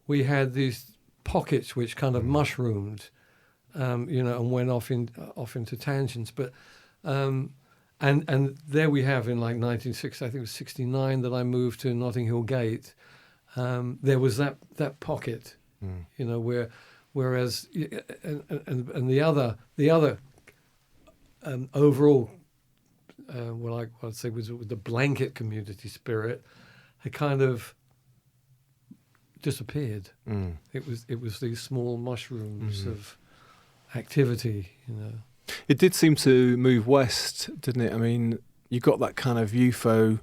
we had these pockets which kind of mushroomed. And went off into tangents, but and there we have in like 1960, I think it was 69 that I moved to Notting Hill Gate. There was that pocket, whereas and the other overall, I'd say was the blanket community spirit had kind of disappeared. It was these small mushrooms of activity, It did seem to move west, didn't it? I mean, you got that kind of UFO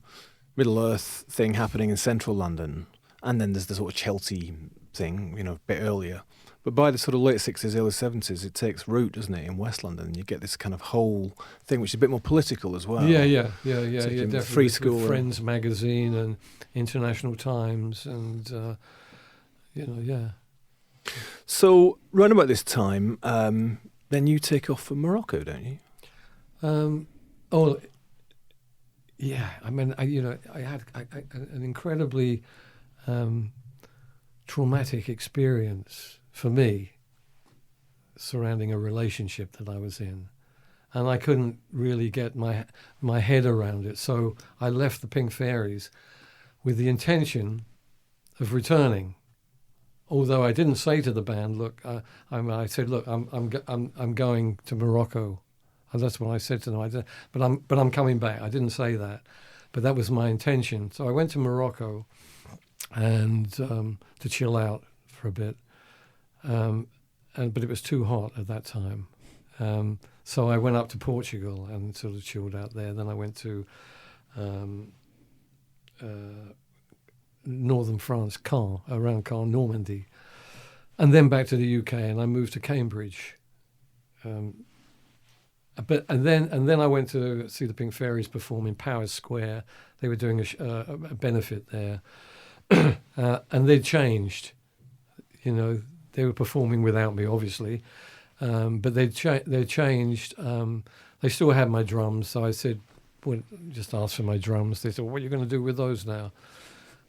Middle Earth thing happening in central London, and then there's the sort of Chelsea thing, a bit earlier. But by the sort of late 60s, early 70s, it takes root, doesn't it, in West London? And you get this kind of whole thing, which is a bit more political as well. Yeah, definitely. Free School. With Friends magazine and International Times and, yeah. So, round about this time, then you take off for Morocco, don't you? Yeah. I mean, I had an incredibly traumatic experience for me surrounding a relationship that I was in, and I couldn't really get my head around it. So I left the Pink Fairies with the intention of returning. Although I didn't say to the band, "Look," I said, "Look, I'm going to Morocco." And that's what I said to them. But I'm coming back. I didn't say that, but that was my intention. So I went to Morocco, and to chill out for a bit. But it was too hot at that time. So I went up to Portugal and sort of chilled out there. Then I went to northern France, Caen, around Caen, Normandy, and then back to the UK. And I moved to Cambridge. And then I went to see the Pink Fairies perform in Powers Square. They were doing a benefit there, and they'd changed. They were performing without me, obviously, but they'd changed. They still had my drums, so I said, well, just asked for my drums. They said, well, what are you going to do with those now?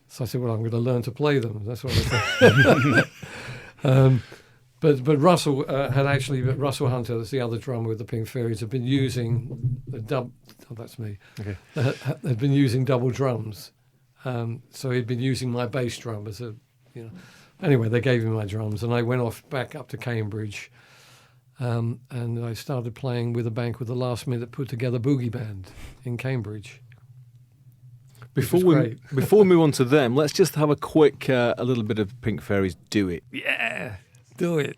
So I said, well, I'm going to learn to play them. That's what I said. But Russell Russell Hunter, that's the other drummer with the Pink Fairies, had been using that's me. Okay. Had been using double drums, so he'd been using my bass drum as a, Anyway, they gave me my drums, and I went off back up to Cambridge, and I started playing with a band called the Last Minute Put Together Boogie Band in Cambridge. Before we move on to them, let's just have a quick, a little bit of Pink Fairies Do It. Yeah, do it.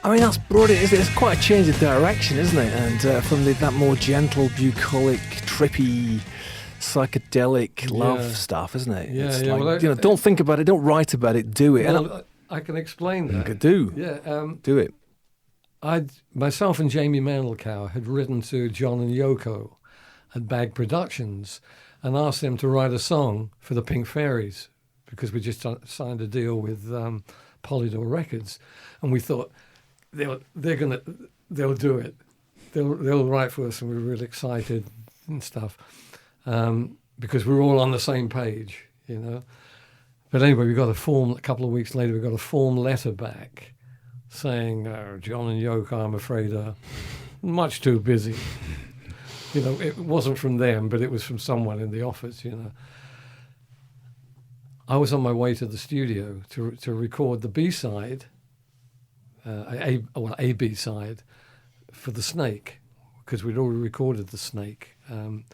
I mean, that's brilliant, isn't it? It's quite a change of direction, isn't it? And from that more gentle, bucolic, trippy, psychedelic love stuff, isn't it? Yeah, it's yeah. Like, don't think about it, don't write about it, do it. Well, I can explain that. Do. Yeah. Do it. Myself and Jamie Mandelkow had written to John and Yoko at Bag Productions and asked them to write a song for the Pink Fairies because we just signed a deal with Polydor Records, and we thought they'll do it. They'll write for us, and we were really excited and stuff because we were all on the same page, But anyway, we got a couple of weeks later, we got a form letter back saying, John and Yoko, I'm afraid, are much too busy. It wasn't from them, but it was from someone in the office, I was on my way to the studio to record the B-side, a B-side for The Snake, because we'd already recorded The Snake. And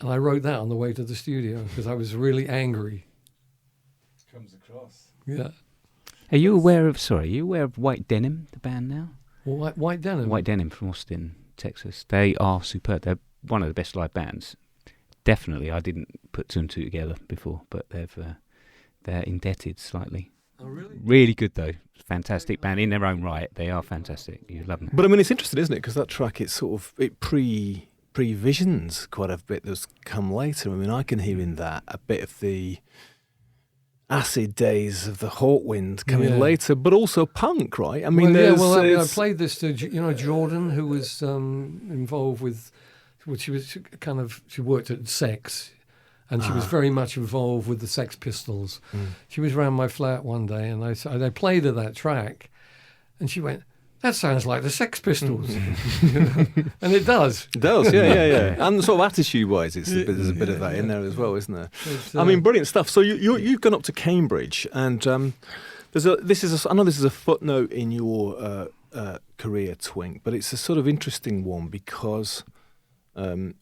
I wrote that on the way to the studio because I was really angry. Comes across. Yeah. Are you aware of White Denim, the band now? White Denim. White Denim from Austin, Texas. They are superb. They're one of the best live bands. Definitely, I didn't put two and two together before, but they're indebted slightly. Oh, really? Really good though. Fantastic band in their own right. They are fantastic. You love them. But I mean, it's interesting, isn't it? Because that track, it pre-visions quite a bit that's come later. I mean, I can hear in that a bit of the acid days of the Hawkwind coming later, but also punk, right? I mean, I played this to Jordan, who was involved with. Well, she worked at Sex, and she was very much involved with the Sex Pistols. She was around my flat one day, and I played her that track, and she went, "That sounds like the Sex Pistols," and it does. It does, yeah. And sort of attitude-wise, there's a bit of that in there as well, isn't there? I mean, brilliant stuff. So you've gone up to Cambridge, and I know this is a footnote in your career, Twink, but it's a sort of interesting one because.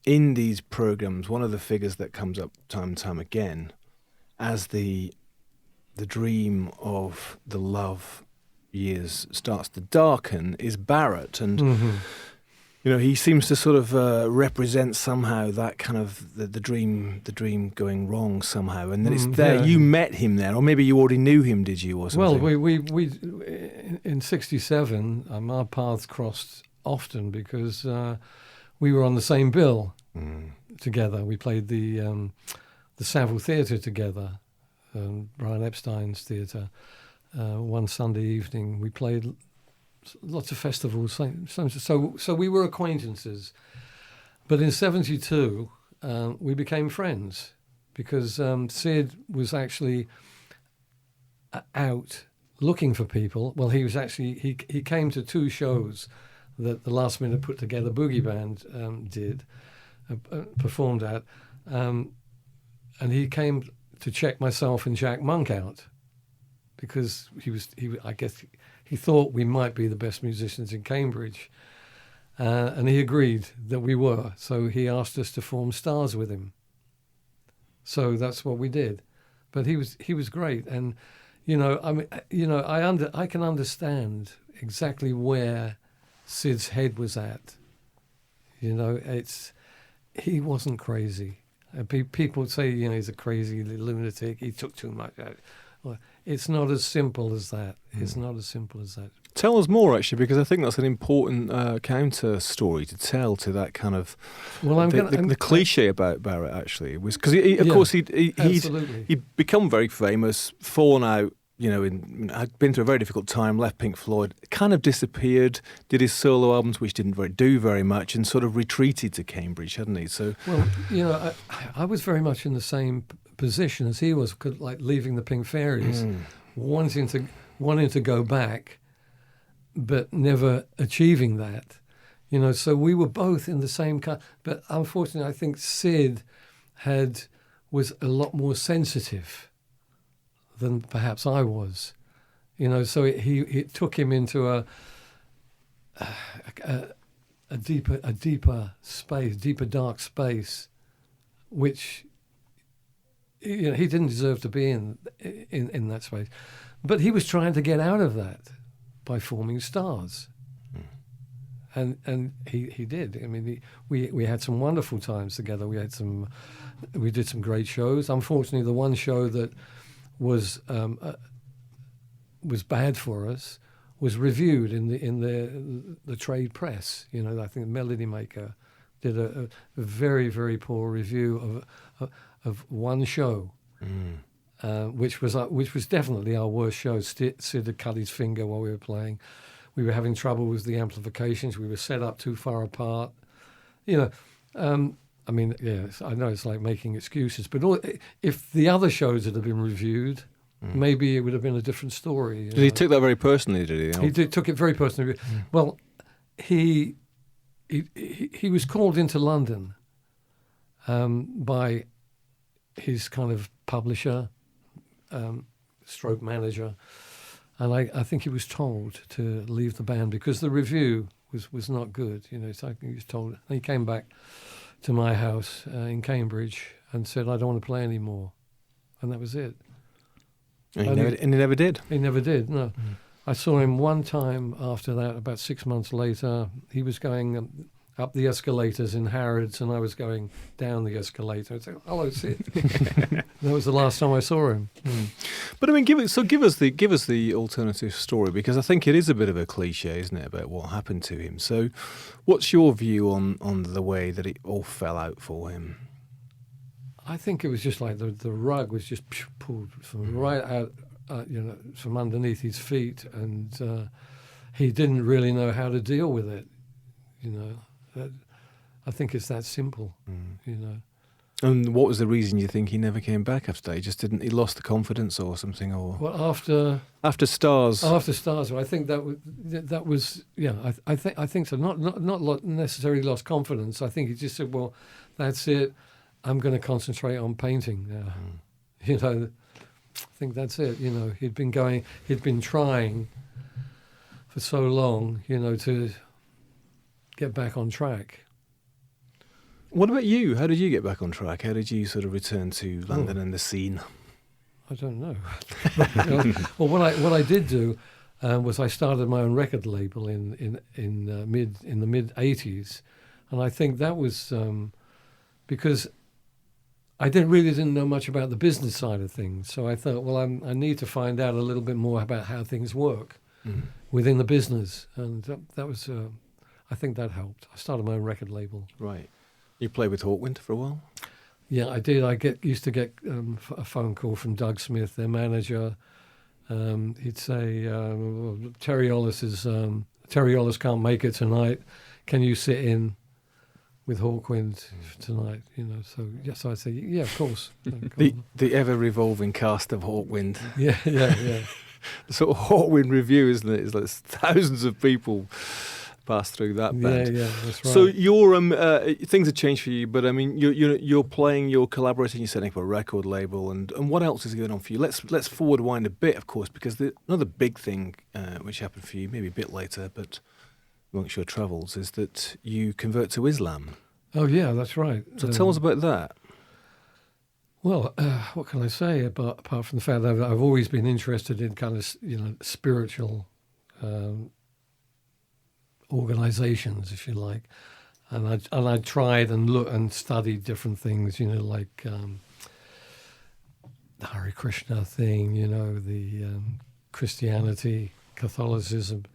In these programs, one of the figures that comes up time and time again as the dream of the love years starts to darken is Barrett, and he seems to sort of represent somehow that kind of the dream going wrong somehow, and then it's there. Yeah. You met him there, or maybe you already knew him, did you, or something? Well, we in '67, our paths crossed often because. We were on the same bill together. We played the Savile Theatre together, Brian Epstein's theatre. One Sunday evening, we played lots of festivals. So we were acquaintances. But in '72, we became friends because Syd was actually out looking for people. Well, he was actually he came to two shows. That the Last Minute Put Together Boogie Band performed at, and he came to check myself and Jack Monk out because I guess he thought we might be the best musicians in Cambridge, and he agreed that we were. So he asked us to form Stars with him. So that's what we did, but he was great, and I can understand exactly where. Syd's head was at. He wasn't crazy. People would say, he's a crazy lunatic. He took too much. Well, it's not as simple as that. It's not as simple as that. Tell us more, actually, because I think that's an important counter story to tell to that kind of. Well, the cliche about Barrett actually was because of course he'd become very famous, fallen out. Had been through a very difficult time, left Pink Floyd, kind of disappeared, did his solo albums, which didn't do very much, and sort of retreated to Cambridge, hadn't he? So, well, I was very much in the same position as he was, like leaving the Pink Fairies, wanting to go back, but never achieving that. So we were both in the same kind. But unfortunately, I think Syd was a lot more sensitive than perhaps I was, so it took him into a deeper space, deeper dark space, which he didn't deserve to be in that space, but he was trying to get out of that by forming Stars, and he did. I mean, we had some wonderful times together. We did some great shows. Unfortunately, the one show that was bad for us was reviewed in the trade press. I think Melody Maker did a very, very poor review of one show, which was definitely our worst show. Syd had cut his finger while we were playing. We were having trouble with the amplifications. We were set up too far apart. I mean, I know it's like making excuses, but if the other shows had been reviewed, maybe it would have been a different story. He took that very personally, did he? He took it very personally. Well, he was called into London by his kind of publisher, stroke manager, and I think he was told to leave the band because the review was not good. So he was told. And he came back to my house in Cambridge and said, "I don't want to play anymore," and that was it. And he never did. He never did, no. I saw him one time after that, about 6 months later. He was going up the escalators in Harrods, and I was going down the escalator. I'd say, "Hello, Syd." That was the last time I saw him. But I mean, give us the alternative story, because I think it is a bit of a cliche, isn't it, about what happened to him. So, what's your view on the way that it all fell out for him? I think it was just like the rug was just pulled from right out, from underneath his feet, and he didn't really know how to deal with it. I think it's that simple. And what was the reason you think he never came back after that? He lost the confidence or something, or Well, after Stars? After Stars, I think that was I think so. Not necessarily lost confidence. I think he just said, "Well, that's it. I'm going to concentrate on painting now." I think that's it. He'd been trying for so long, to get back on track. What about you? How did you get back on track? How did you sort of return to London and the scene? I don't know. Well, what I did do was I started my own record label in the mid '80s, and I think that was because I didn't know much about the business side of things. So I thought, well, I need to find out a little bit more about how things work within the business, and that was I think that helped. I started my own record label. Right. You played with Hawkwind for a while? Yeah, I did. I used to get a phone call from Doug Smith, their manager. He'd say, Terry Ollis can't make it tonight. Can you sit in with Hawkwind tonight? So yes, I'd say, yeah, of course. The ever-revolving cast of Hawkwind. Yeah. The sort of Hawkwind review, isn't it? It's like thousands of people pass through that band. Yeah, that's right. So your things have changed for you, but I mean, you're playing, you're collaborating, you're setting up a record label, and what else is going on for you? Let's forward wind a bit, of course, because another big thing which happened for you, maybe a bit later, but amongst your travels, is that you convert to Islam. Oh yeah, that's right. So tell us about that. Well, what can I say apart from the fact that I've always been interested in kind of spiritual organizations, if you like, and I tried and looked and studied different things, like the Hare Krishna thing, the Christianity, Catholicism,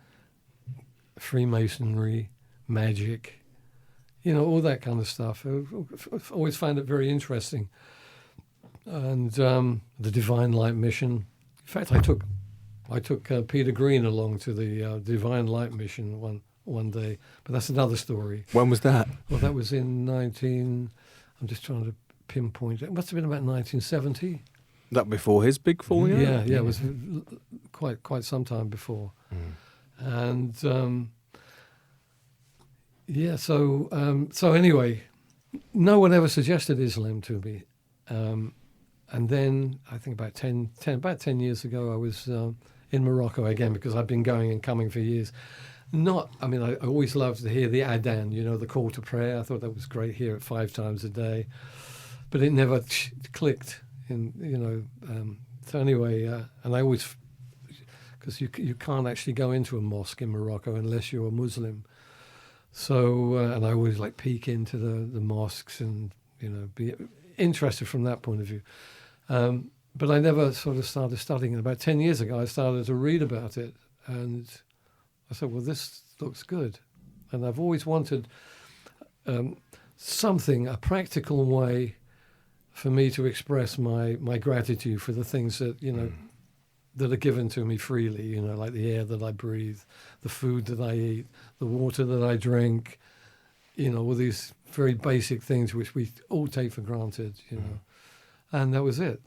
Freemasonry, magic, all that kind of stuff. I've always found it very interesting, and the Divine Light Mission. In fact, I took Peter Green along to the Divine Light Mission one day, but that's another story. When was that? Well, that was in I'm just trying to pinpoint it. It must have been about 1970. That before his big falling out? Yeah, it was quite some time before. And so anyway, no one ever suggested Islam to me. And then I think about 10 years ago, I was in Morocco again, because I've been going and coming for years. I always loved to hear the adhan, the call to prayer. I thought that was great, hear it 5 times a day, but it never clicked. So anyway, and I always, because you can't actually go into a mosque in Morocco unless you're a Muslim. So and I always peek into the mosques and be interested from that point of view. But I never sort of started studying. And about 10 years ago, I started to read about it, and I said, well, this looks good. And I've always wanted a practical way for me to express my gratitude for the things that, that are given to me freely, like the air that I breathe, the food that I eat, the water that I drink, all these very basic things which we all take for granted, And that was it.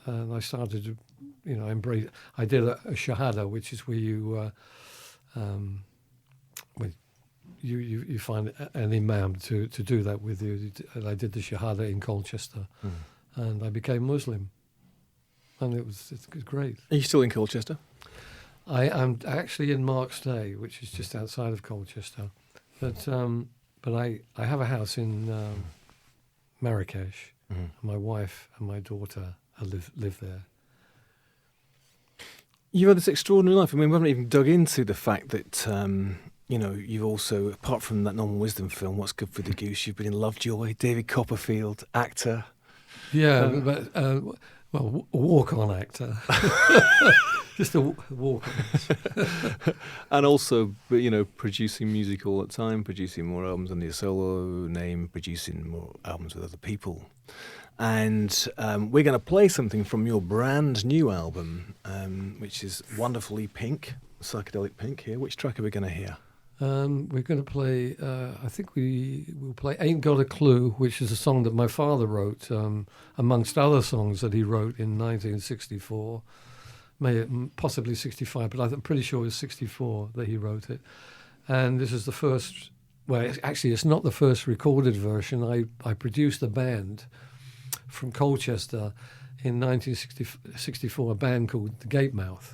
And I started to, embrace. I did a shahada, which is where you find an imam to do that with you. And I did the shahada in Colchester, and I became Muslim, and it's great. Are you still in Colchester? I am actually in Marks Day, which is just outside of Colchester, but I have a house in Marrakesh. My wife and my daughter live there. You've had this extraordinary life. I mean, we haven't even dug into the fact that, you've also, apart from that Norman Wisdom film, What's Good for the Goose, you've been in Lovejoy, David Copperfield, actor. Yeah, well, walk-on actor. Just a walk-on. And also, producing music all the time, producing more albums under your solo name, producing more albums with other people. And we're going to play something from your brand new album, which is wonderfully pink, psychedelic pink here. Which track are we going to hear? We're going to play, I think we'll play Ain't Got a Clue, which is a song that my father wrote, amongst other songs that he wrote in 1964, possibly 65, but I'm pretty sure it was 64 that he wrote it. And this is the first, it's not the first recorded version. I produced a band from Colchester in 1964, a band called The Gatemouth,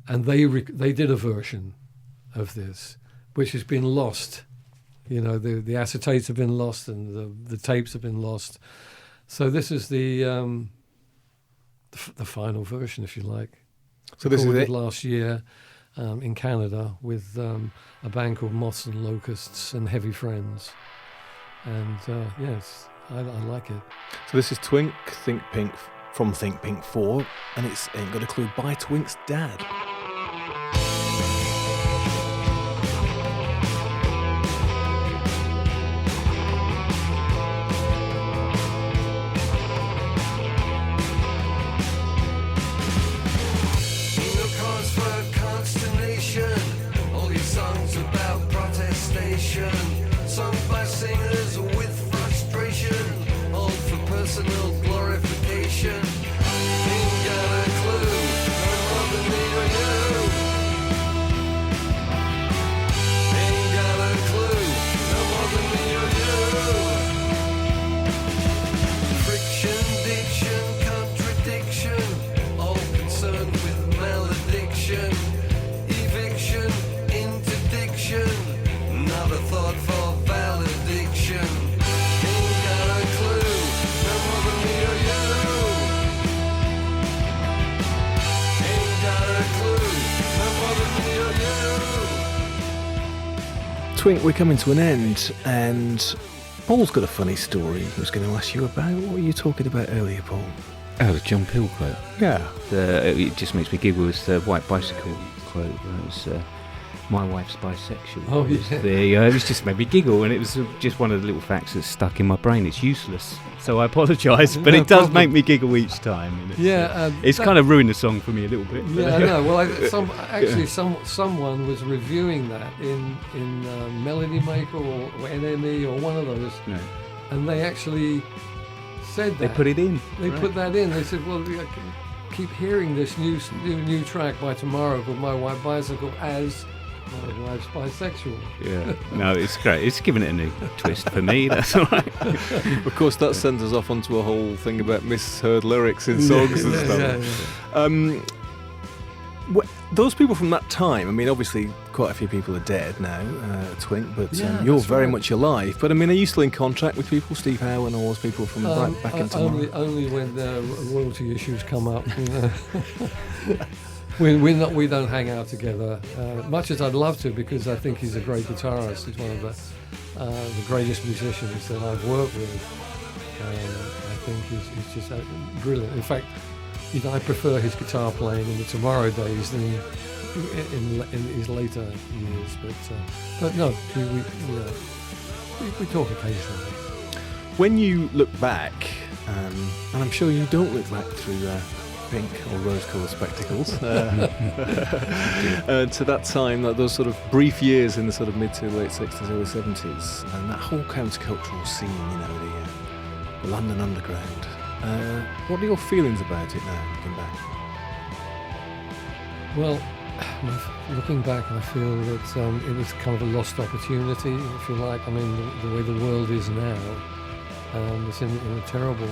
and they did a version of this, which has been lost. The acetates have been lost and the tapes have been lost. So this is the final version, if you like. So this is it last year in Canada with a band called Moths and Locusts and Heavy Friends, and yes. I like it. So this is Twink, Think Pink, from Think Pink 4, and it's Ain't Got a Clue by Twink's dad. Personal glorification. Ain't got a clue, no more than me or you. Ain't got a clue, no more than me or you. Friction, diction, contradiction, all concerned with malediction. Eviction, interdiction, not a thought for valediction. Twink, we're coming to an end, and Paul's got a funny story he was going to ask you about. What were you talking about earlier, Paul? Oh, the John Peel quote. Yeah. It just makes me giggle. It's the white bicycle quote. It was, my wife's bisexual. Oh, yeah. It was just made me giggle, and it was just one of the little facts that's stuck in my brain. It's useless, so I apologise, but No it does problem. make me giggle each time. And it's kind of ruined the song for me a little bit. Yeah, I know. Well, someone was reviewing that in Melody Maker or NME or one of those, No. and they actually said that. They put it in. They put that in. They said, well, I can keep hearing this new track by Tomorrow called My White Bicycle as my wife's bisexual. Yeah, no, it's great. It's given it a new twist for me. That's all right. Of course, that sends us off onto a whole thing about misheard lyrics in songs and stuff. Yeah. Those people from that time, I mean, obviously quite a few people are dead now, Twink, but you're that's very right. much alive. But I mean, are you still in contact with people, Steve Howe and all those people from back in Tomorrow? Only when royalty issues come up. We don't hang out together, much as I'd love to, because I think he's a great guitarist. He's one of the greatest musicians that I've worked with. I think he's just brilliant. In fact, I prefer his guitar playing in the Tomorrow days than in his later years. But no, we talk occasionally. When you look back, and I'm sure you don't look back through pink or rose-coloured spectacles, to that time, those sort of brief years in the sort of mid to late 60s, early 70s, and that whole countercultural scene, the London Underground. What are your feelings about it now, looking back? Well, looking back, I feel that it was kind of a lost opportunity, if you like. I mean, the way the world is now, it's in a terrible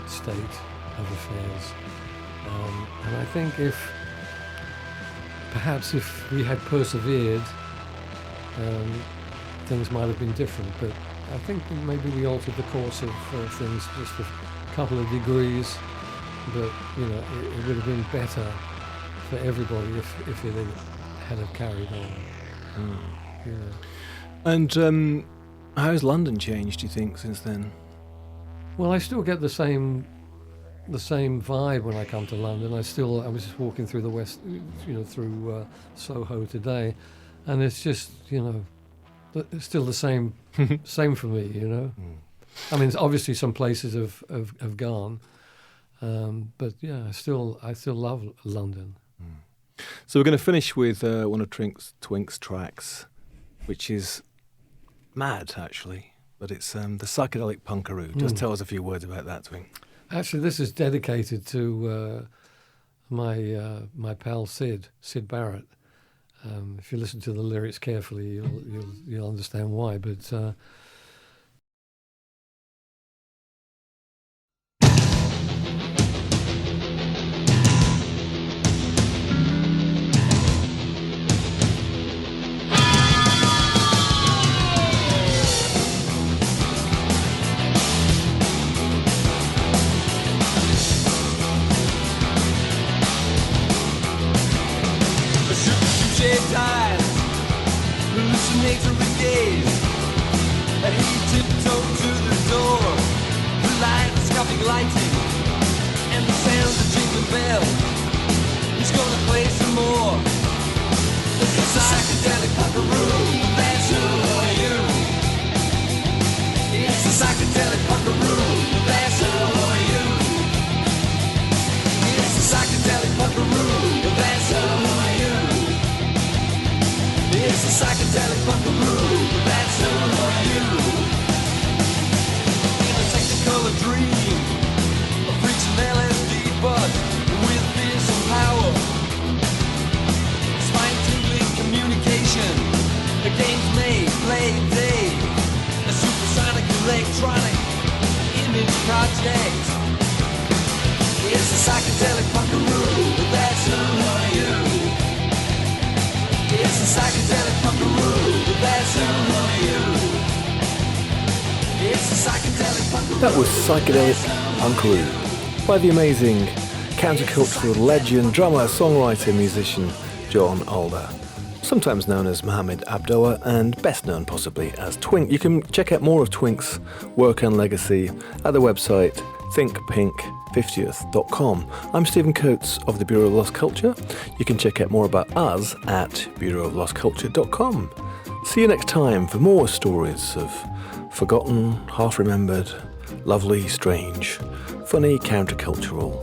state of affairs. And I think perhaps if we had persevered, things might have been different. But I think maybe we altered the course of things just a couple of degrees. but it would have been better for everybody if it had have carried on. And how's London changed, do you think, since then? Well, I still get the same vibe when I come to London. I was just walking through the West, through Soho today, and it's just it's still the same for me. I mean, obviously some places have gone, but yeah, I still love London. So we're going to finish with one of Twink's tracks, which is mad, actually, but it's the psychedelic punkaroo. Just tell us a few words about that, Twink. Actually, this is dedicated to my pal Syd Barrett. If you listen to the lyrics carefully, you'll understand why. But hallucinatory gaze. He tiptoed to the door. The light-scopic lighting and the sounds of jingling bells. He's gonna play some more. It's a psychedelic punkaroo. That's who are you. It's a psychedelic punkaroo. That's who are you. It's a psychedelic punkaroo. That's who are you. It's a psychedelic punkaroo, that's who are you. In a technicolor dream of reaching LSD, but with fearsome power. Spine-tingling communication, the games made, played day. A supersonic electronic image project. It's a psychedelic punkaroo, that's who are you. It's a psychedelic punkaroo, that's who are you. It's a psychedelic punkaroo. That was Psychedelic Punkaroo by the amazing countercultural legend, drummer, songwriter, musician John Alder, sometimes known as Mohammed Abdullah and best known possibly as Twink. You can check out more of Twink's work and legacy at the website thinkpink50th.com. I'm Stephen Coates of the Bureau of Lost Culture. You can check out more about us at bureauoflostculture.com. See you next time for more stories of forgotten, half-remembered, lovely, strange, funny, countercultural